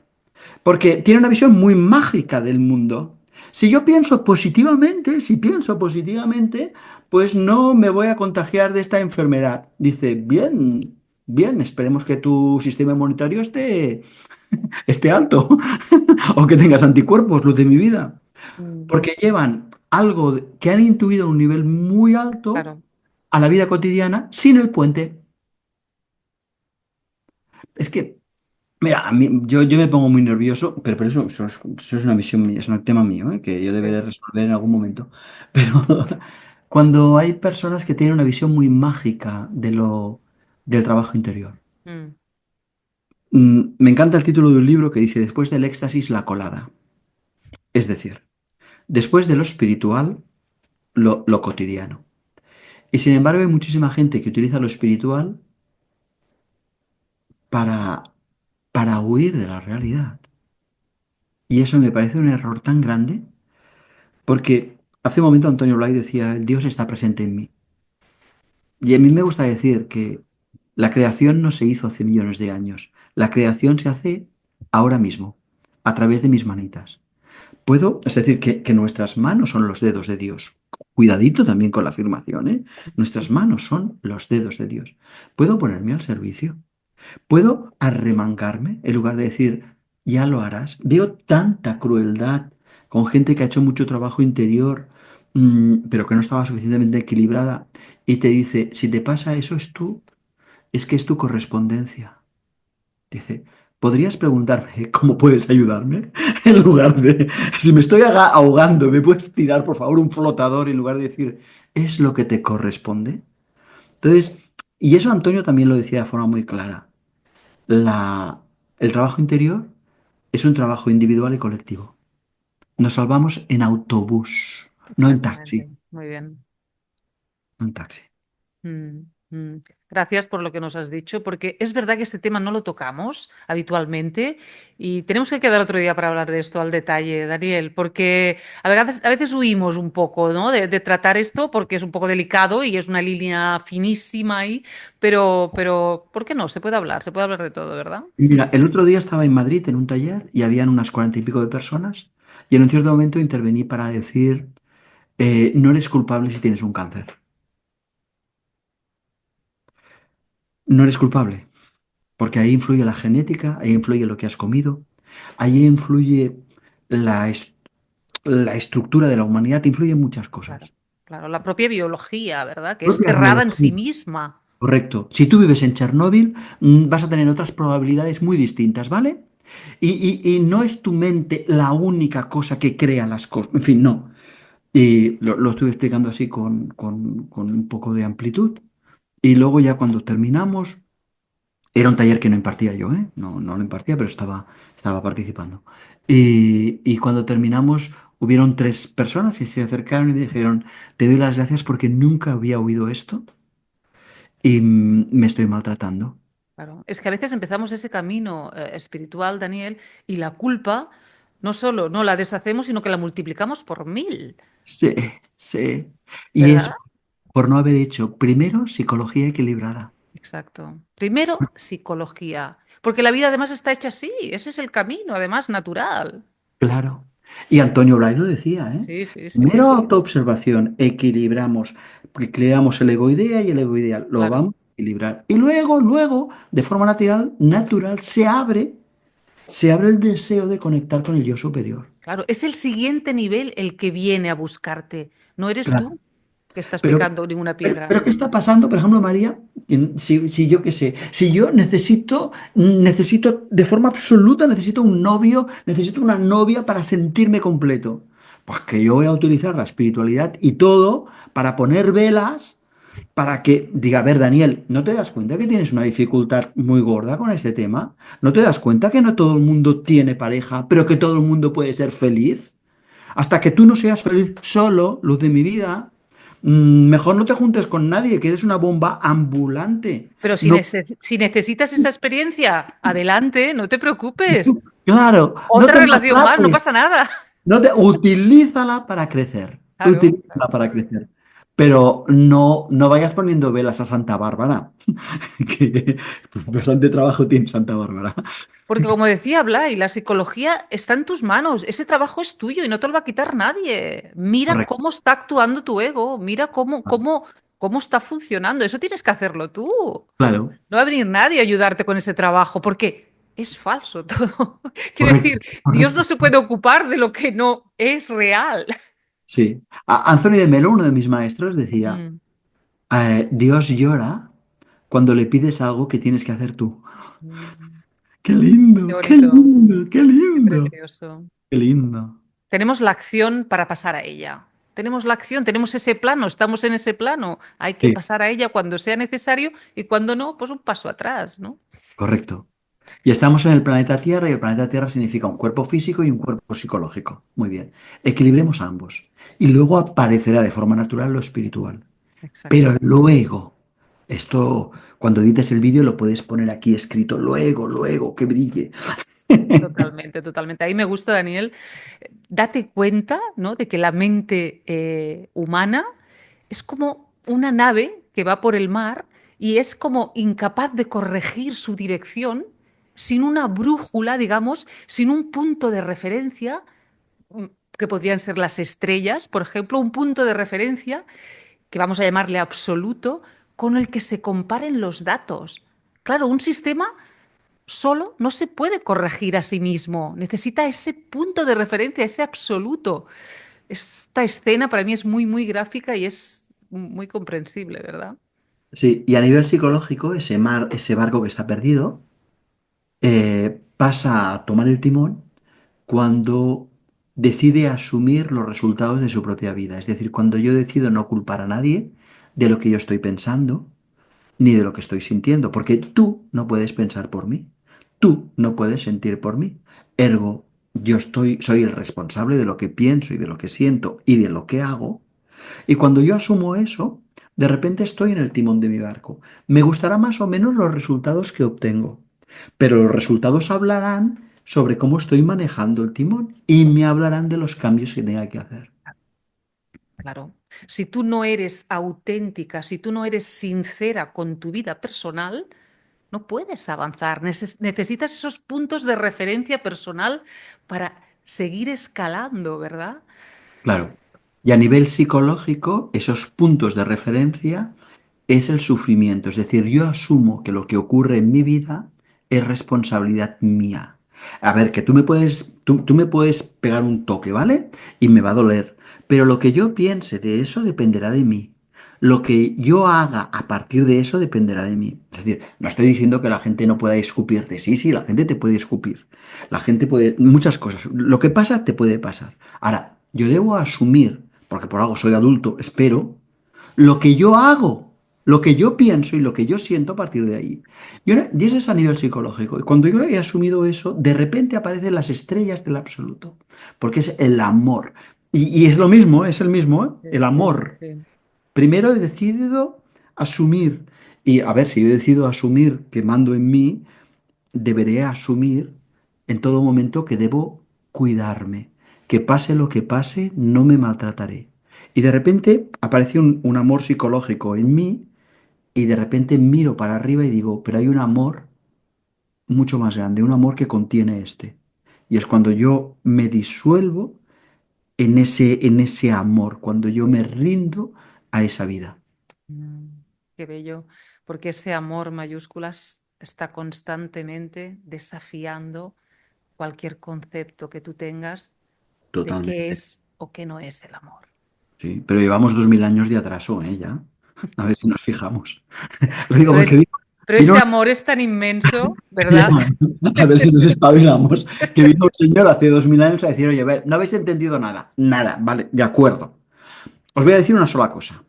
Porque tiene una visión muy mágica del mundo. Si yo pienso positivamente, si pienso positivamente, pues no me voy a contagiar de esta enfermedad. Dice, bien, bien, esperemos que tu sistema inmunitario esté alto o que tengas anticuerpos, luz de mi vida. Mm, Porque llevan algo que han intuido a un nivel muy alto claro. a la vida cotidiana sin el puente. Es que Mira, yo me pongo muy nervioso, pero eso es una misión mía, es un tema mío, que yo deberé Sí. resolver en algún momento. Pero cuando hay personas que tienen una visión muy mágica del trabajo interior. Mm, Me encanta el título de un libro que dice Después del éxtasis, la colada. Es decir, después de lo espiritual, lo cotidiano. Y sin embargo, hay muchísima gente que utiliza lo espiritual para, para huir de la realidad. Y eso me parece un error tan grande, porque hace un momento Antonio Blay decía, Dios está presente en mí. Y a mí me gusta decir que la creación no se hizo hace millones de años. La creación se hace ahora mismo, a través de mis manitas. Es decir, que nuestras manos son los dedos de Dios. Cuidadito también con la afirmación, ¿eh? Nuestras manos son los dedos de Dios. ¿Puedo ponerme al servicio? ¿Puedo arremangarme en lugar de decir, ya lo harás? Veo tanta crueldad con gente que ha hecho mucho trabajo interior, pero que no estaba suficientemente equilibrada y te dice, si te pasa eso es que es tu correspondencia. Dice, ¿podrías preguntarme cómo puedes ayudarme? En lugar de, si me estoy ahogando, ¿me puedes tirar por favor un flotador en lugar de decir, es lo que te corresponde? Entonces, y eso Antonio también lo decía de forma muy clara. La, el trabajo interior es un trabajo individual y colectivo. Nos salvamos en autobús, no en taxi, exactamente. Muy bien. no en taxi. Mm, mm. Gracias por lo que nos has dicho, porque es verdad que este tema no lo tocamos habitualmente y tenemos que quedar otro día para hablar de esto al detalle, Daniel, porque a veces huimos un poco, ¿no? De tratar esto porque es un poco delicado y es una línea finísima ahí, pero ¿por qué no? Se puede hablar de todo, ¿verdad? Y mira, el otro día estaba en Madrid en un taller y habían unas 40 y pico de personas y en un cierto momento intervení para decir, no eres culpable si tienes un cáncer. No eres culpable, porque ahí influye la genética, ahí influye lo que has comido, ahí influye la, es- la estructura de la humanidad, influyen muchas Claro, cosas. claro, la propia biología, ¿verdad? Que es Propia cerrada en sí biología. misma. Correcto. Si tú vives en Chernóbil, vas a tener otras probabilidades muy distintas, ¿vale? Y no es tu mente la única cosa que crea las cosas. En fin, no. Y lo estuve explicando así con un poco de amplitud. Y luego ya cuando terminamos, era un taller que no impartía yo, ¿eh? No, no lo impartía, pero estaba participando. Y cuando terminamos, hubieron 3 personas que se acercaron y me dijeron, te doy las gracias porque nunca había oído esto y me estoy maltratando. Claro. Es que a veces empezamos ese camino espiritual, Daniel, y la culpa no solo no la deshacemos, sino que la multiplicamos por 1000, Sí, sí. Y ¿verdad? es por no haber hecho primero psicología equilibrada. Exacto. Primero, psicología, porque la vida además está hecha así, ese es el camino, además natural. Claro. Y Antonio Blay lo decía, ¿eh? Sí, sí, sí, Primero autoobservación, equilibramos el egoidea y el egoideal, lo claro. vamos a equilibrar. Y luego, de forma natural, se abre el deseo de conectar con el yo superior. Claro, es el siguiente nivel el que viene a buscarte. No eres Claro. tú que estás Pero, picando ninguna pero piedra. ¿qué está pasando, por ejemplo, María? Si yo qué sé, si yo necesito, de forma absoluta, necesito un novio, necesito una novia para sentirme completo. Pues que yo voy a utilizar la espiritualidad y todo para poner velas para que diga, a ver, Daniel, ¿no te das cuenta que tienes una dificultad muy gorda con este tema? ¿No te das cuenta que no todo el mundo tiene pareja, pero que todo el mundo puede ser feliz? Hasta que tú no seas feliz solo, luz de mi vida, mejor no te juntes con nadie, que eres una bomba ambulante. Pero No, si necesitas esa experiencia, adelante, no te preocupes. claro, no Otra te relación más, no maltrates, pasa nada. utilízala para crecer, Claro, utilízala para crecer. Pero no vayas poniendo velas a Santa Bárbara, que bastante trabajo tiene Santa Bárbara. porque como decía Blay, la psicología está en tus manos, ese trabajo es tuyo y no te lo va a quitar nadie. Mira Correcto, cómo está actuando tu ego, mira cómo está funcionando, eso tienes que hacerlo tú. claro, No va a venir nadie a ayudarte con ese trabajo, porque es falso todo. Quiero decir, correcto, Dios no correcto. se puede ocupar de lo que no es real. Sí. Anthony de Melo, uno de mis maestros, decía, Mm, Dios llora cuando le pides algo que tienes que hacer tú. mm. Qué Qué lindo, qué bonito, lindo, qué qué lindo, precioso. qué lindo. Tenemos la acción para pasar a ella. Tenemos la acción, tenemos ese plano, estamos en ese plano. Hay que Sí, pasar a ella cuando sea necesario y cuando no, pues un paso atrás, ¿no? correcto. Y estamos en el planeta Tierra y el planeta Tierra significa un cuerpo físico y un cuerpo psicológico. Muy bien. Equilibremos ambos. Y luego aparecerá de forma natural lo espiritual. Pero Exacto. luego, esto, cuando edites el vídeo lo puedes poner aquí escrito, luego, que brille. Totalmente, totalmente. Ahí me gusta, Daniel. Date cuenta, ¿no? De que la mente humana es como una nave que va por el mar y es como incapaz de corregir su dirección sin una brújula, digamos, sin un punto de referencia, mm, que podrían ser las estrellas, por ejemplo, un punto de referencia que vamos a llamarle absoluto, con el que se comparen los datos. Claro, un sistema solo no se puede corregir a sí mismo, necesita ese punto de referencia, ese absoluto. Esta escena para mí es muy, muy gráfica y es muy comprensible, ¿verdad? Sí, y a nivel psicológico, ese mar, ese barco que está perdido, pasa a tomar el timón cuando decide asumir los resultados de su propia vida. Es decir, cuando yo decido no culpar a nadie de lo que yo estoy pensando, ni de lo que estoy sintiendo, porque tú no puedes pensar por mí, tú no puedes sentir por mí. Ergo, soy el responsable de lo que pienso y de lo que siento y de lo que hago. Y cuando yo asumo eso, de repente estoy en el timón de mi barco. Me gustará más o menos los resultados que obtengo, pero los resultados hablarán sobre cómo estoy manejando el timón y me hablarán de los cambios que tenga que hacer. Claro. Si tú no eres auténtica, si tú no eres sincera con tu vida personal, no puedes avanzar. Necesitas esos puntos de referencia personal para seguir escalando, ¿verdad? Claro. Y a nivel psicológico, esos puntos de referencia es el sufrimiento. Es decir, yo asumo que lo que ocurre en mi vida es responsabilidad mía. A ver, que tú me puedes pegar un toque, ¿vale? Y me va a doler. Pero lo que yo piense de eso dependerá de mí. Lo que yo haga a partir de eso dependerá de mí. Es decir, no estoy diciendo que la gente no pueda escupirte. Sí, sí, la gente te puede escupir. La gente puede... Muchas cosas. Lo que pasa te puede pasar. Ahora, yo debo asumir, porque por algo soy adulto, espero, lo que yo hago, lo que yo pienso y lo que yo siento a partir de ahí. Y eso es a nivel psicológico. Y cuando yo he asumido eso, de repente aparecen las estrellas del absoluto, porque es el amor. Y es lo mismo, es el mismo, ¿eh? El Sí, amor. sí. Primero he decidido asumir, y a ver, si yo decido asumir que mando en mí, deberé asumir en todo momento que debo cuidarme, que pase lo que pase, no me maltrataré. Y de repente aparece un amor psicológico en mí y de repente miro para arriba y digo, pero hay un amor mucho más grande, un amor que contiene este. Y es cuando yo me disuelvo en ese amor, cuando yo me rindo a esa vida. Mm, qué bello, porque ese amor mayúsculas está constantemente desafiando cualquier concepto que tú tengas de qué Totalmente. es o qué no es el amor. Sí, pero llevamos 2000 años de atraso, ¿eh? Ya. A ver si nos fijamos. Lo digo Pero, porque pero vino ese amor es tan inmenso, ya, ¿verdad? a ver si nos espabilamos. Que vino un señor hace 2000 años a decir, oye, a ver, no habéis entendido nada. Nada, vale, de acuerdo. Os voy a decir una sola cosa.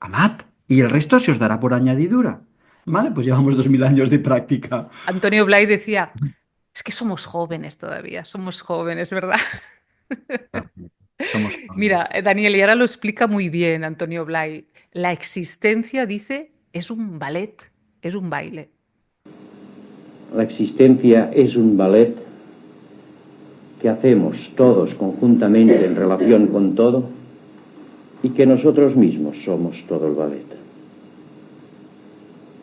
Amad, y el resto se os dará por añadidura. Vale, pues llevamos 2000 años de práctica. Antonio Blay decía, es que somos jóvenes todavía, somos jóvenes, ¿verdad? Somos Mira, jóvenes. Daniel, y ahora lo explica muy bien Antonio Blay. La existencia, dice, es un ballet, es un baile. La existencia es un ballet que hacemos todos conjuntamente en relación con todo y que nosotros mismos somos todo el ballet.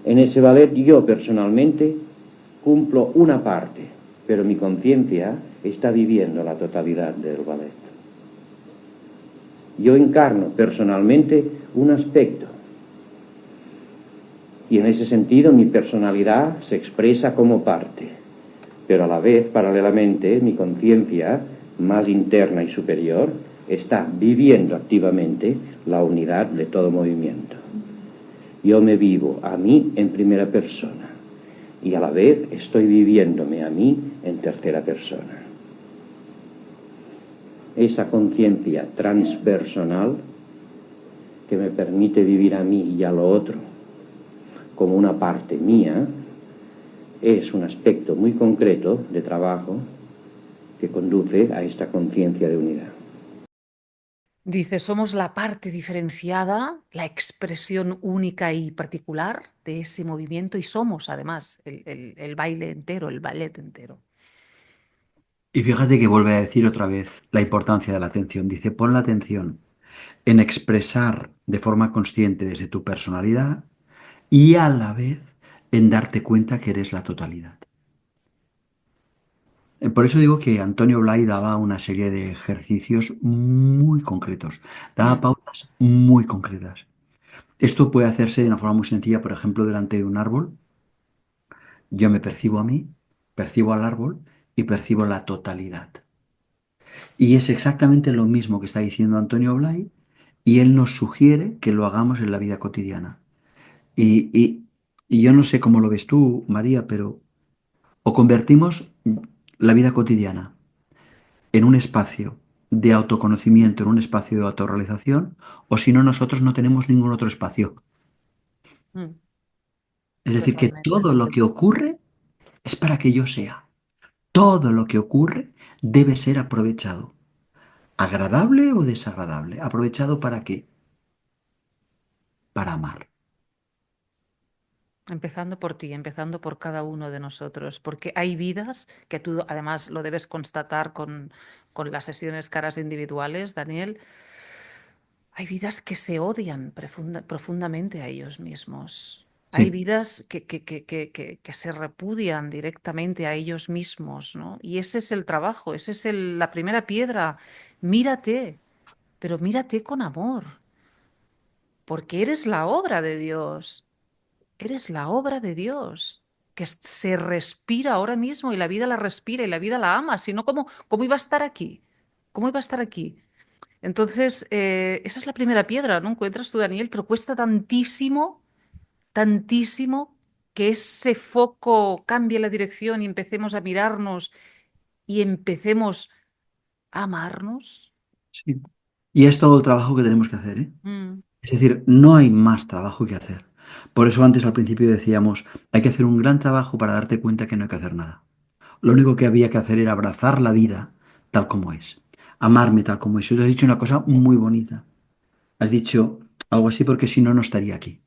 En ese ballet yo personalmente cumplo una parte, pero mi conciencia está viviendo la totalidad del ballet. Yo encarno personalmente un aspecto y en ese sentido mi personalidad se expresa como parte, pero a la vez, paralelamente, mi conciencia más interna y superior está viviendo activamente la unidad de todo movimiento. Yo me vivo a mí en primera persona y a la vez estoy viviéndome a mí en tercera persona. Esa conciencia transpersonal que me permite vivir a mí y a lo otro como una parte mía es un aspecto muy concreto de trabajo que conduce a esta conciencia de unidad. Dice, somos la parte diferenciada, la expresión única y particular de ese movimiento y somos además el baile entero, el ballet entero. Y fíjate que vuelve a decir otra vez la importancia de la atención. Dice, pon la atención en expresar de forma consciente desde tu personalidad y a la vez en darte cuenta que eres la totalidad. Por eso digo que Antonio Blay daba una serie de ejercicios muy concretos, daba Mm, pautas muy concretas. Esto puede hacerse de una forma muy sencilla, por ejemplo, delante de un árbol. Yo me percibo a mí, percibo al árbol y percibo la totalidad. Y es exactamente lo mismo que está diciendo Antonio Blay y él nos sugiere que lo hagamos en la vida cotidiana. Y, y- y yo no sé cómo lo ves tú, María, pero o convertimos la vida cotidiana en un espacio de autoconocimiento, en un espacio de autorrealización, o si no, nosotros no tenemos ningún otro espacio. mm, Es decir, que totalmente. todo lo que ocurre es para que yo sea. Todo lo que ocurre debe ser aprovechado. ¿Agradable o desagradable? ¿Aprovechado para qué? Para amar. Empezando por ti, empezando por cada uno de nosotros, porque hay vidas que tú además lo debes constatar con las sesiones caras individuales, Daniel, hay vidas que se odian profundamente a ellos mismos. Hay Sí, vidas que se repudian directamente a ellos mismos, ¿no? Y ese es el trabajo, esa es la primera piedra. Mírate, pero mírate con amor, porque eres la obra de Dios. Eres la obra de Dios, que se respira ahora mismo y la vida la respira y la vida la ama. Si no, ¿cómo iba a estar aquí? ¿Cómo iba a estar aquí? Entonces, esa es la primera piedra, ¿no encuentras tú, Daniel? Pero cuesta tantísimo, tantísimo que ese foco cambie la dirección y empecemos a mirarnos y empecemos a amarnos. sí. Y es todo el trabajo que tenemos que hacer, ¿eh? Mm, Es decir, no hay más trabajo que hacer. Por eso antes al principio decíamos, hay que hacer un gran trabajo para darte cuenta que no hay que hacer nada. Lo único que había que hacer era abrazar la vida tal como es, amarme tal como es. Y tú has dicho una cosa muy bonita. Has dicho algo así porque si no, no estaría aquí.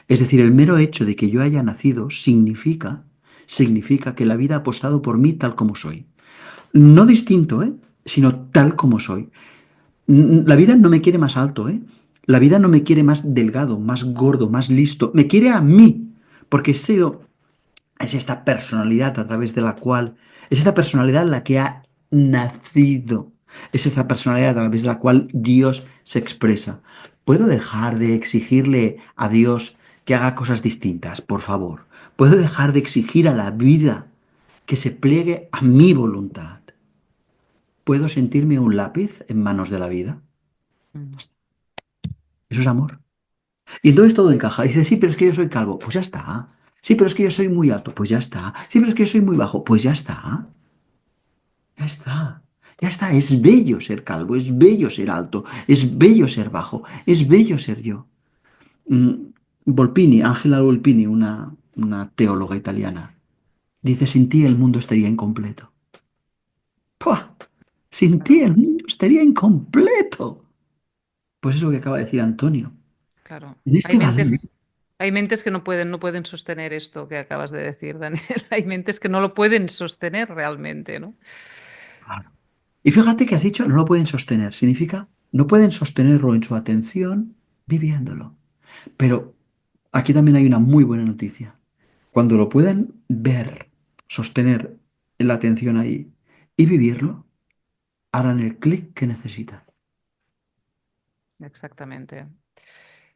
Es decir, el mero hecho de que yo haya nacido significa que la vida ha apostado por mí tal como soy. No distinto, ¿eh? Sino tal como soy. La vida no me quiere más alto, ¿eh? La vida no me quiere más delgado, más gordo, más listo. Me quiere a mí, porque he sido, es esta personalidad a través de la cual, es esta personalidad la que ha nacido. Es esta personalidad a través de la cual Dios se expresa. ¿Puedo dejar de exigirle a Dios que haga cosas distintas, por favor? ¿Puedo dejar de exigir a la vida que se pliegue a mi voluntad? ¿Puedo sentirme un lápiz en manos de la vida? mm. Eso es amor. Y entonces todo encaja. Dice, sí, pero es que yo soy calvo. Pues ya está. Sí, pero es que yo soy muy alto. Pues ya está. Sí, pero es que yo soy muy bajo. Pues ya está. Ya está. Ya está. Es bello ser calvo. Es bello ser alto. Es bello ser bajo. Es bello ser yo. Mm, Volpini, Angela Volpini, una teóloga italiana, dice, sin ti el mundo estaría incompleto. ¡Pua! Sin ti Claro, el mundo estaría incompleto. Pues es lo que acaba de decir Antonio. claro. En este ballet. Hay mentes que no pueden sostener esto que acabas de decir, Daniel. Hay mentes que no lo pueden sostener realmente, ¿no? Y fíjate que has dicho no lo pueden sostener. Significa no pueden sostenerlo en su atención viviéndolo. Pero aquí también hay una muy buena noticia. Cuando lo puedan ver, sostener la atención ahí y vivirlo, harán el clic que necesitan. Exactamente.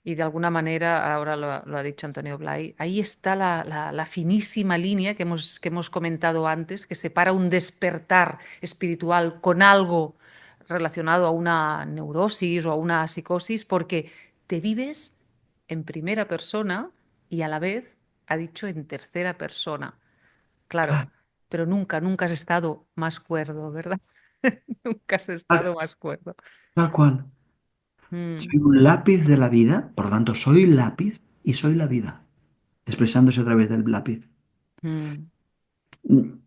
Y de alguna manera, ahora lo ha dicho Antonio Blay, ahí está la finísima línea que hemos comentado antes, que separa un despertar espiritual con algo relacionado a una neurosis o a una psicosis, porque te vives en primera persona y a la vez, ha dicho, en tercera persona. claro, Claro, pero nunca, nunca has estado más cuerdo, ¿verdad? Nunca has estado tal, más cuerdo. tal cual. Mm, Soy un lápiz de la vida, por lo tanto, soy lápiz y soy la vida, expresándose a través del lápiz. mm, Mm,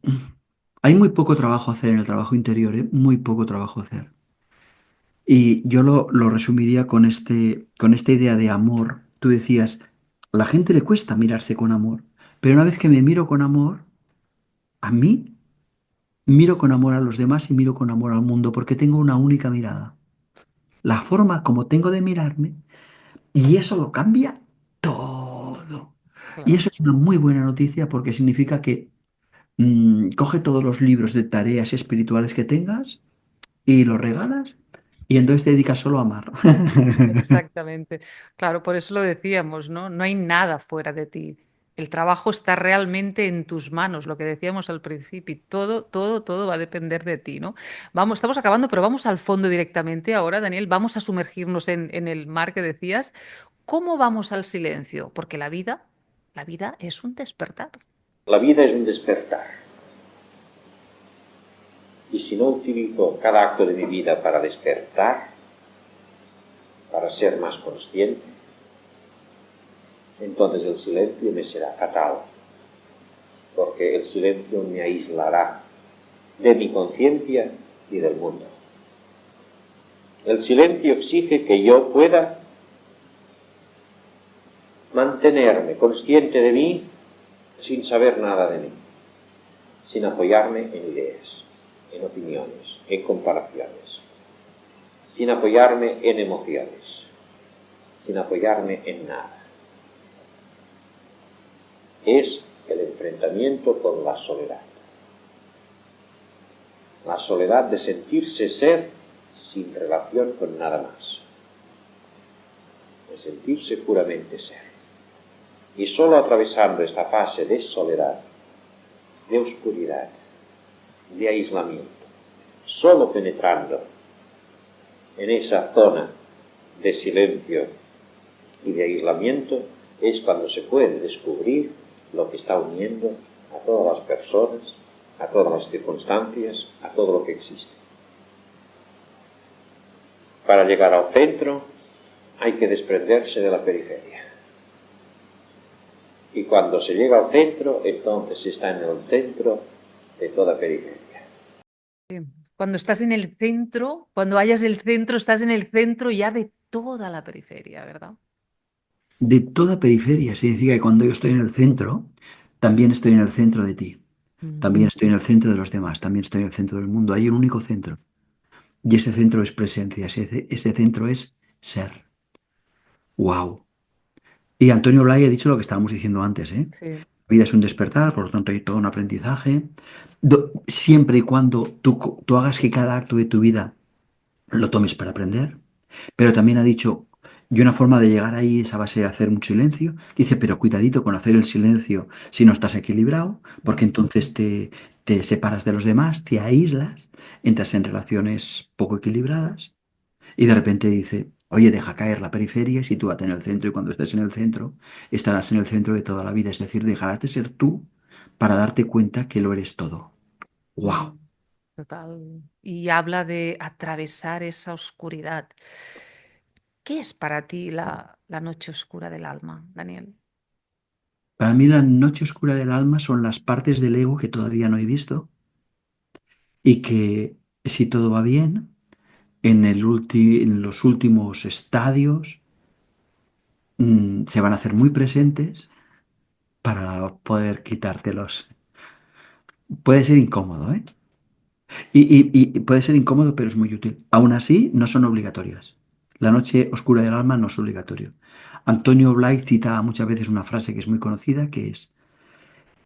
Hay muy poco trabajo a hacer en el trabajo interior, ¿eh? Muy poco trabajo a hacer. Y yo lo resumiría con esta idea de amor. Tú decías, a la gente le cuesta mirarse con amor, pero una vez que me miro con amor, a mí, miro con amor a los demás y miro con amor al mundo, porque tengo una única mirada. La forma como tengo de mirarme, y eso lo cambia todo. Y claro. eso es una muy buena noticia porque significa que coge todos los libros de tareas espirituales que tengas y los regalas y entonces te dedicas solo a amar. Exactamente. Claro, por eso lo decíamos, ¿no? No hay nada fuera de ti. El trabajo está realmente en tus manos, lo que decíamos al principio, y todo, todo, todo va a depender de ti, ¿no? Vamos, estamos acabando, pero vamos al fondo directamente ahora, Daniel. Vamos a sumergirnos en el mar que decías. ¿Cómo vamos al silencio? Porque la vida es un despertar. La vida es un despertar. Y si no utilizo cada acto de mi vida para despertar, para ser más consciente, entonces el silencio me será fatal, porque el silencio me aislará de mi conciencia y del mundo. El silencio exige que yo pueda mantenerme consciente de mí sin saber nada de mí, sin apoyarme en ideas, en opiniones, en comparaciones, sin apoyarme en emociones, sin apoyarme en nada. Es el enfrentamiento con la soledad de sentirse ser sin relación con nada más, de sentirse puramente ser. Y solo atravesando esta fase de soledad, de oscuridad, de aislamiento, solo penetrando en esa zona de silencio y de aislamiento es cuando se puede descubrir lo que está uniendo a todas las personas, a todas las circunstancias, a todo lo que existe. Para llegar al centro hay que desprenderse de la periferia. Y cuando se llega al centro, entonces se está en el centro de toda periferia. Sí. Cuando estás en el centro, cuando hayas el centro, estás en el centro ya de toda la periferia, ¿verdad? De toda periferia significa que cuando yo estoy en el centro, también estoy en el centro de ti. Mm, También estoy en el centro de los demás, también estoy en el centro del mundo. Hay un único centro. Y ese centro es presencia, ese centro es ser. ¡Wow! Y Antonio Blay ha dicho lo que estábamos diciendo antes, ¿eh? sí. La vida es un despertar, por lo tanto hay todo un aprendizaje. Siempre y cuando tú hagas que cada acto de tu vida lo tomes para aprender. Pero también ha dicho, y una forma de llegar ahí es a base de hacer un silencio. Dice, pero cuidadito con hacer el silencio si no estás equilibrado, porque Mm, entonces te separas de los demás, te aíslas, entras en relaciones poco equilibradas y de repente dice, oye, deja caer la periferia y sitúate en el centro y cuando estés en el centro, estarás en el centro de toda la vida. Es decir, dejarás de ser tú para darte cuenta que lo eres todo. ¡Wow! mm, total. Y habla de atravesar esa oscuridad. ¿Qué es para ti la noche oscura del alma, Daniel? Para mí la noche oscura del alma son las partes del ego que todavía no he visto y que si todo va bien, en los últimos estadios se van a hacer muy presentes para poder quitártelos. Puede ser incómodo, ¿eh? Y puede ser incómodo, pero es muy útil. Aún así, no son obligatorias. La noche oscura del alma no es obligatorio. Antonio Blay cita muchas veces una frase que es muy conocida, que es,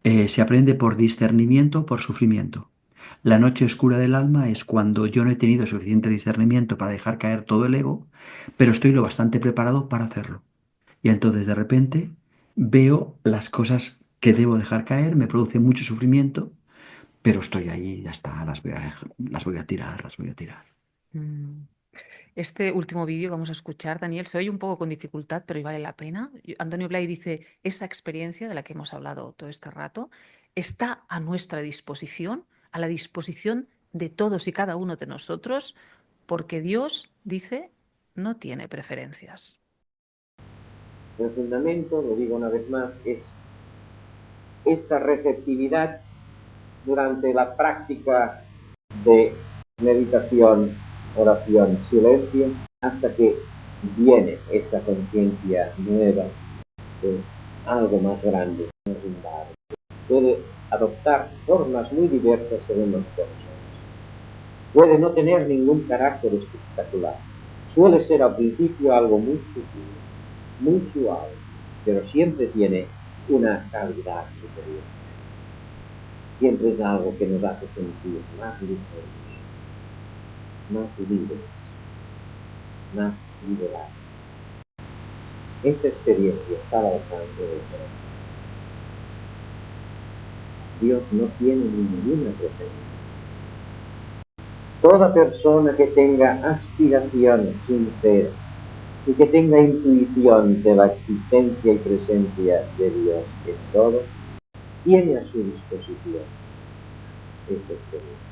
se aprende por discernimiento, por sufrimiento. La noche oscura del alma es cuando yo no he tenido suficiente discernimiento para dejar caer todo el ego, pero estoy lo bastante preparado para hacerlo. Y entonces de repente veo las cosas que debo dejar caer, me produce mucho sufrimiento, pero estoy ahí, ya está, las voy a tirar, las voy a tirar. Mm. Este último vídeo que vamos a escuchar, Daniel, se oye un poco con dificultad, pero vale la pena. Antonio Blay dice, esa experiencia de la que hemos hablado todo este rato está a nuestra disposición, a la disposición de todos y cada uno de nosotros, porque Dios, dice, no tiene preferencias. El fundamento, lo digo una vez más, es esta receptividad durante la práctica de meditación, oración, silencio, hasta que viene esa conciencia nueva de algo más grande, más invaluable. Puede adoptar formas muy diversas según los casos. Puede no tener ningún carácter espectacular. Suele ser al principio algo muy sutil, muy suave, pero siempre tiene una calidad superior. Siempre es algo que nos hace sentir más ligeros, más libres, más liberados. Esta experiencia está al alcance de todos. Dios no tiene ninguna preferencia. Toda persona que tenga aspiración sincera y que tenga intuición de la existencia y presencia de Dios en todo, tiene a su disposición esta experiencia.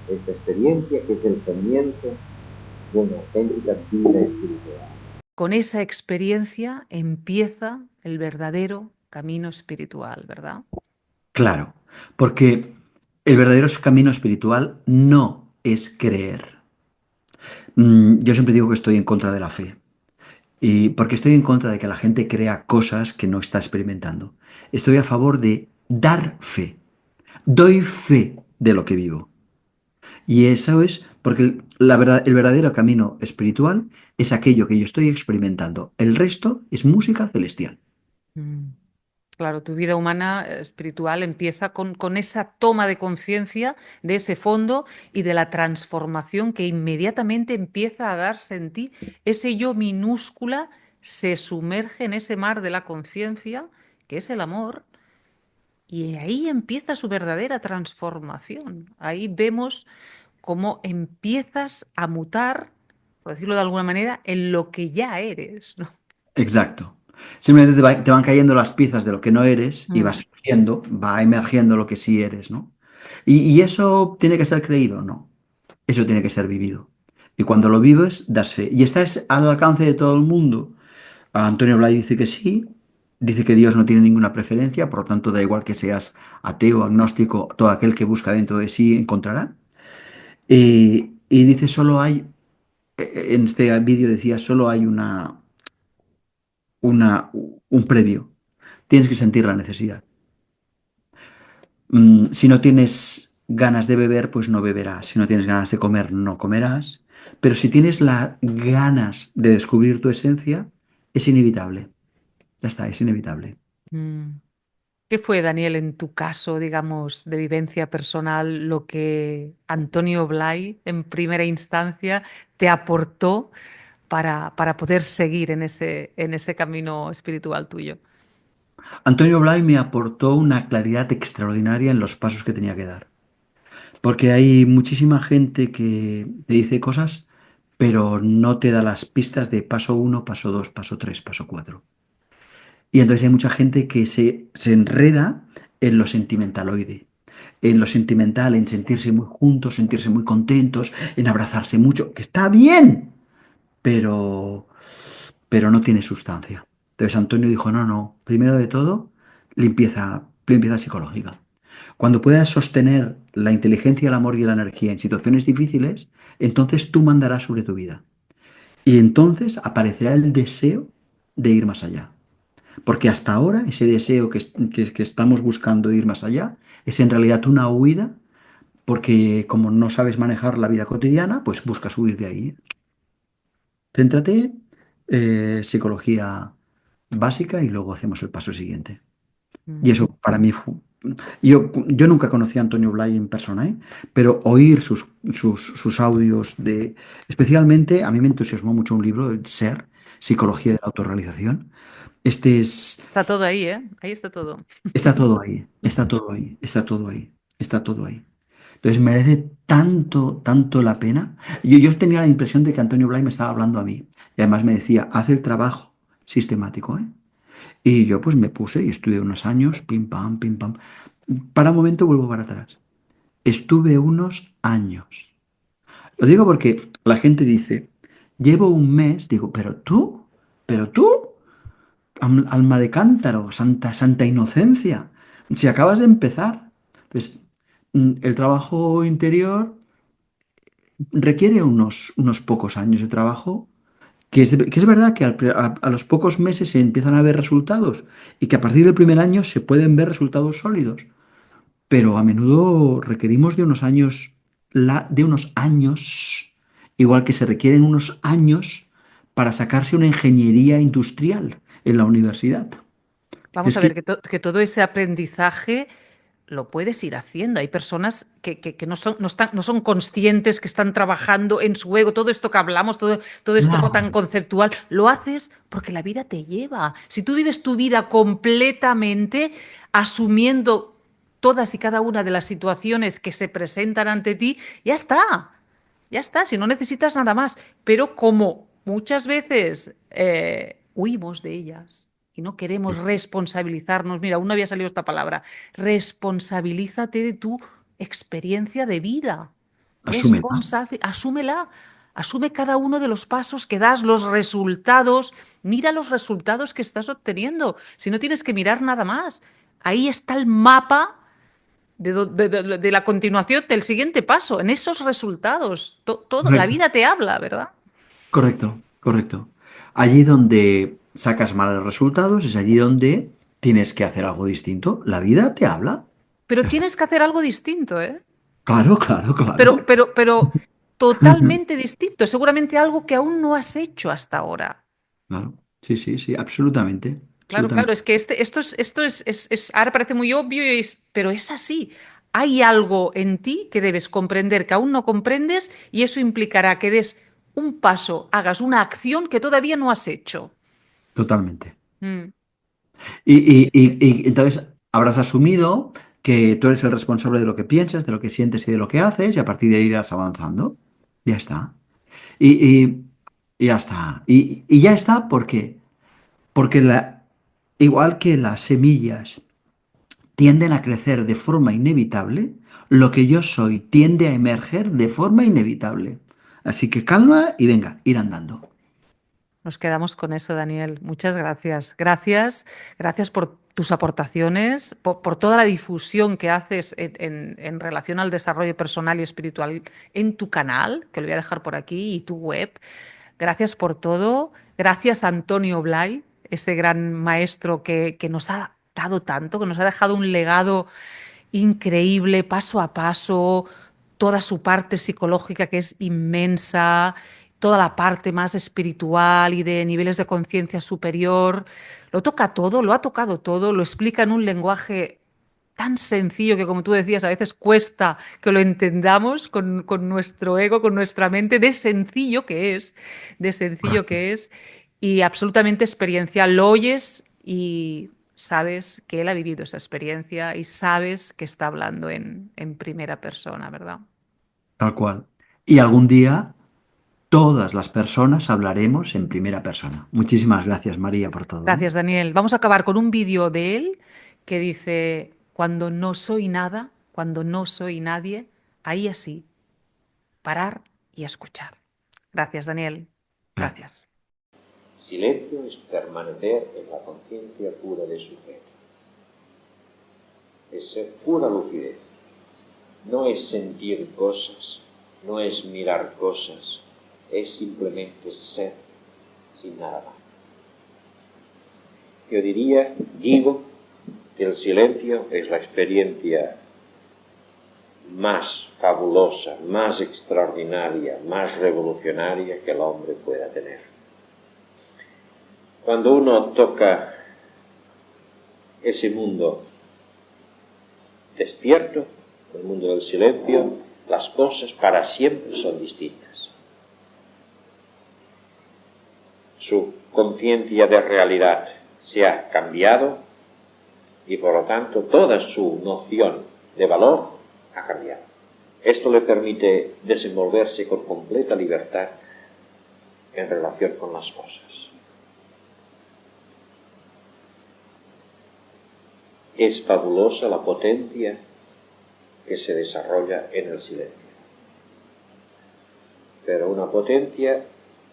Esta experiencia que es el comienzo de una auténtica vida espiritual. Con esa experiencia empieza el verdadero camino espiritual, ¿verdad? Claro, porque el verdadero camino espiritual no es creer. Yo siempre digo que estoy en contra de la fe. Y porque estoy en contra de que la gente crea cosas que no está experimentando. Estoy a favor de dar fe. Doy fe de lo que vivo. Y eso es porque el verdadero camino espiritual es aquello que yo estoy experimentando. El resto es música celestial. Mm. Claro, tu vida humana espiritual empieza con esa toma de conciencia de ese fondo y de la transformación que inmediatamente empieza a darse en ti. Ese yo minúscula se sumerge en ese mar de la conciencia, que es el amor, y ahí empieza su verdadera transformación. Ahí vemos cómo empiezas a mutar, por decirlo de alguna manera, en lo que ya eres, ¿no? Exacto. Simplemente te van cayendo las piezas de lo que no eres y Mm, vas surgiendo, va emergiendo lo que sí eres, ¿no? ¿Y eso tiene que ser creído? No. Eso tiene que ser vivido. Y cuando lo vives, das fe. ¿Y estás al alcance de todo el mundo? Antonio Blay dice que sí, dice que Dios no tiene ninguna preferencia, por lo tanto da igual que seas ateo, agnóstico, todo aquel que busca dentro de sí encontrará. Y dice solo hay, en este vídeo decía, solo hay una, un previo. Tienes que sentir la necesidad. Si no tienes ganas de beber, pues no beberás. Si no tienes ganas de comer, no comerás. Pero si tienes las ganas de descubrir tu esencia, es inevitable. Ya está, es inevitable. mm. ¿Qué fue, Daniel, en tu caso, digamos, de vivencia personal, lo que Antonio Blay, en primera instancia, te aportó para poder seguir en ese camino espiritual tuyo? Antonio Blay me aportó una claridad extraordinaria en los pasos que tenía que dar. Porque hay muchísima gente que te dice cosas, pero no te da las pistas de paso uno, paso 2, paso 3, paso 4. Y entonces hay mucha gente que se enreda en lo sentimentaloide, en lo sentimental, en sentirse muy juntos, sentirse muy contentos, en abrazarse mucho, que está bien, pero, pero no tiene sustancia. Entonces Antonio dijo, no, no, primero de todo, limpieza psicológica. Cuando puedas sostener la inteligencia, el amor y la energía en situaciones difíciles, entonces tú mandarás sobre tu vida. Y entonces aparecerá el deseo de ir más allá. Porque hasta ahora ese deseo que estamos buscando de ir más allá es en realidad una huida, porque como no sabes manejar la vida cotidiana, pues buscas huir de ahí. Céntrate, psicología básica y luego hacemos el paso siguiente. Y Mm, eso para mí fue... Yo nunca conocí a Antonio Blay en persona, ¿eh? Pero oír sus audios de... Especialmente, a mí me entusiasmó mucho un libro, el Ser, Psicología de la Autorrealización. Este es... Está todo ahí, ¿eh? Ahí está todo. Está todo ahí, está todo ahí, está todo ahí, está todo ahí. Entonces merece tanto, tanto la pena. Yo tenía la impresión de que Antonio Blay me estaba hablando a mí. Y además me decía, haz el trabajo sistemático, ¿eh? Y yo pues me puse y estuve unos años, pim pam, pim pam. Para un momento vuelvo para atrás. Estuve unos años. Lo digo porque la gente dice, llevo un mes, digo, pero tú, alma de cántaro, santa, santa inocencia, si acabas de empezar. Entonces, el trabajo interior requiere unos pocos años de trabajo, que es verdad que a los pocos meses se empiezan a ver resultados y que a partir del primer año se pueden ver resultados sólidos, pero a menudo requerimos de unos años, de unos años, igual que se requieren unos años para sacarse una ingeniería industrial en la universidad. Vamos Dices a ver, que, que todo ese aprendizaje lo puedes ir haciendo. Hay personas que no son conscientes, que están trabajando en su ego. Todo esto que hablamos, todo esto tan claro, conceptual, lo haces porque la vida te lleva. Si tú vives tu vida completamente asumiendo todas y cada una de las situaciones que se presentan ante ti, ya está. Ya está, si no necesitas nada más. Pero como muchas veces huimos de ellas y no queremos responsabilizarnos, mira, aún no había salido esta palabra, responsabilízate de tu experiencia de vida. asúmela. Asúmela. Asume cada uno de los pasos que das, los resultados. Mira los resultados que estás obteniendo. Si no tienes que mirar nada más. Ahí está el mapa de la continuación del siguiente paso, en esos resultados. Todo, la Correcto, vida te habla, ¿verdad? correcto, correcto. Allí donde sacas malos resultados es allí donde tienes que hacer algo distinto. La vida te habla. Pero Ya está. tienes que hacer algo distinto, ¿eh? Claro, claro, Pero, claro. pero, pero totalmente distinto, seguramente algo que aún no has hecho hasta ahora. Claro. Sí, sí, sí, absolutamente. Claro, claro, Absolutamente. es que ahora parece muy obvio, pero es así. Hay algo en ti que debes comprender que aún no comprendes y eso implicará que des un paso, hagas una acción que todavía no has hecho. Totalmente. Mm. Y entonces habrás asumido que tú eres el responsable de lo que piensas, de lo que sientes y de lo que haces, y a partir de ahí irás avanzando. Ya está. Y ya está. Y ya está, ¿por qué? Porque igual que las semillas tienden a crecer de forma inevitable, lo que yo soy tiende a emerger de forma inevitable. Así que calma y venga, ir andando. Nos quedamos con eso, Daniel. Muchas gracias. Gracias por tus aportaciones, por toda la difusión que haces en relación al desarrollo personal y espiritual en tu canal, que lo voy a dejar por aquí, y tu web. Gracias por todo. Gracias a Antonio Blay, ese gran maestro que nos ha dado tanto, que nos ha dejado un legado increíble, paso a paso, toda su parte psicológica que es inmensa, toda la parte más espiritual y de niveles de conciencia superior. Lo toca todo, lo ha tocado todo, lo explica en un lenguaje tan sencillo que, como tú decías, a veces cuesta que lo entendamos con nuestro ego, con nuestra mente, de sencillo Correcto. que es, y absolutamente experiencial. Lo oyes y sabes que él ha vivido esa experiencia y sabes que está hablando en primera persona, ¿verdad? Tal cual. Y algún día todas las personas hablaremos en primera persona. Muchísimas gracias, María, por todo, ¿eh? Gracias, Daniel. Vamos a acabar con un vídeo de él que dice, cuando no soy nada, cuando no soy nadie, ahí así, parar y escuchar. Gracias, Daniel. Gracias. Gracias. Silencio es permanecer en la conciencia pura de su ser. Es ser pura lucidez. No es sentir cosas, no es mirar cosas, es simplemente ser sin nada más. Yo digo que el silencio es la experiencia más fabulosa, más extraordinaria, más revolucionaria que el hombre pueda tener. Cuando uno toca ese mundo despierto, el mundo del silencio, las cosas para siempre son distintas. Su conciencia de realidad se ha cambiado y por lo tanto toda su noción de valor ha cambiado. Esto le permite desenvolverse con completa libertad en relación con las cosas. Es fabulosa la potencia que se desarrolla en el silencio. Pero una potencia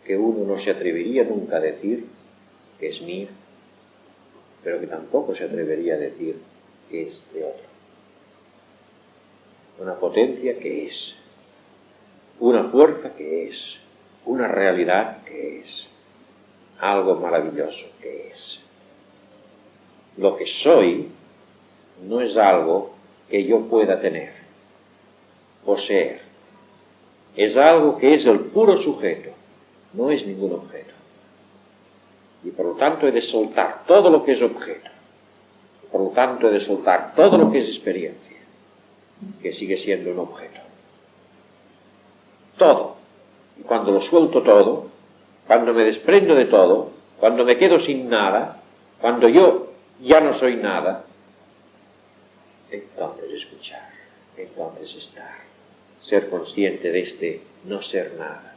que uno no se atrevería nunca a decir que es mía, pero que tampoco se atrevería a decir que es de otro. Una potencia que es, una fuerza que es, una realidad que es, algo maravilloso que es. Lo que soy no es algo que yo pueda tener, poseer. Es algo que es el puro sujeto, no es ningún objeto. Y por lo tanto he de soltar todo lo que es objeto. Por lo tanto he de soltar todo lo que es experiencia, que sigue siendo un objeto. Todo. Y cuando lo suelto todo, cuando me desprendo de todo, cuando me quedo sin nada, cuando yo ya no soy nada, entonces escuchar, entonces estar, ser consciente de este no ser nada,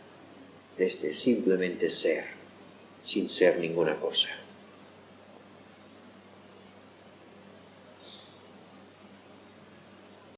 de este simplemente ser, sin ser ninguna cosa.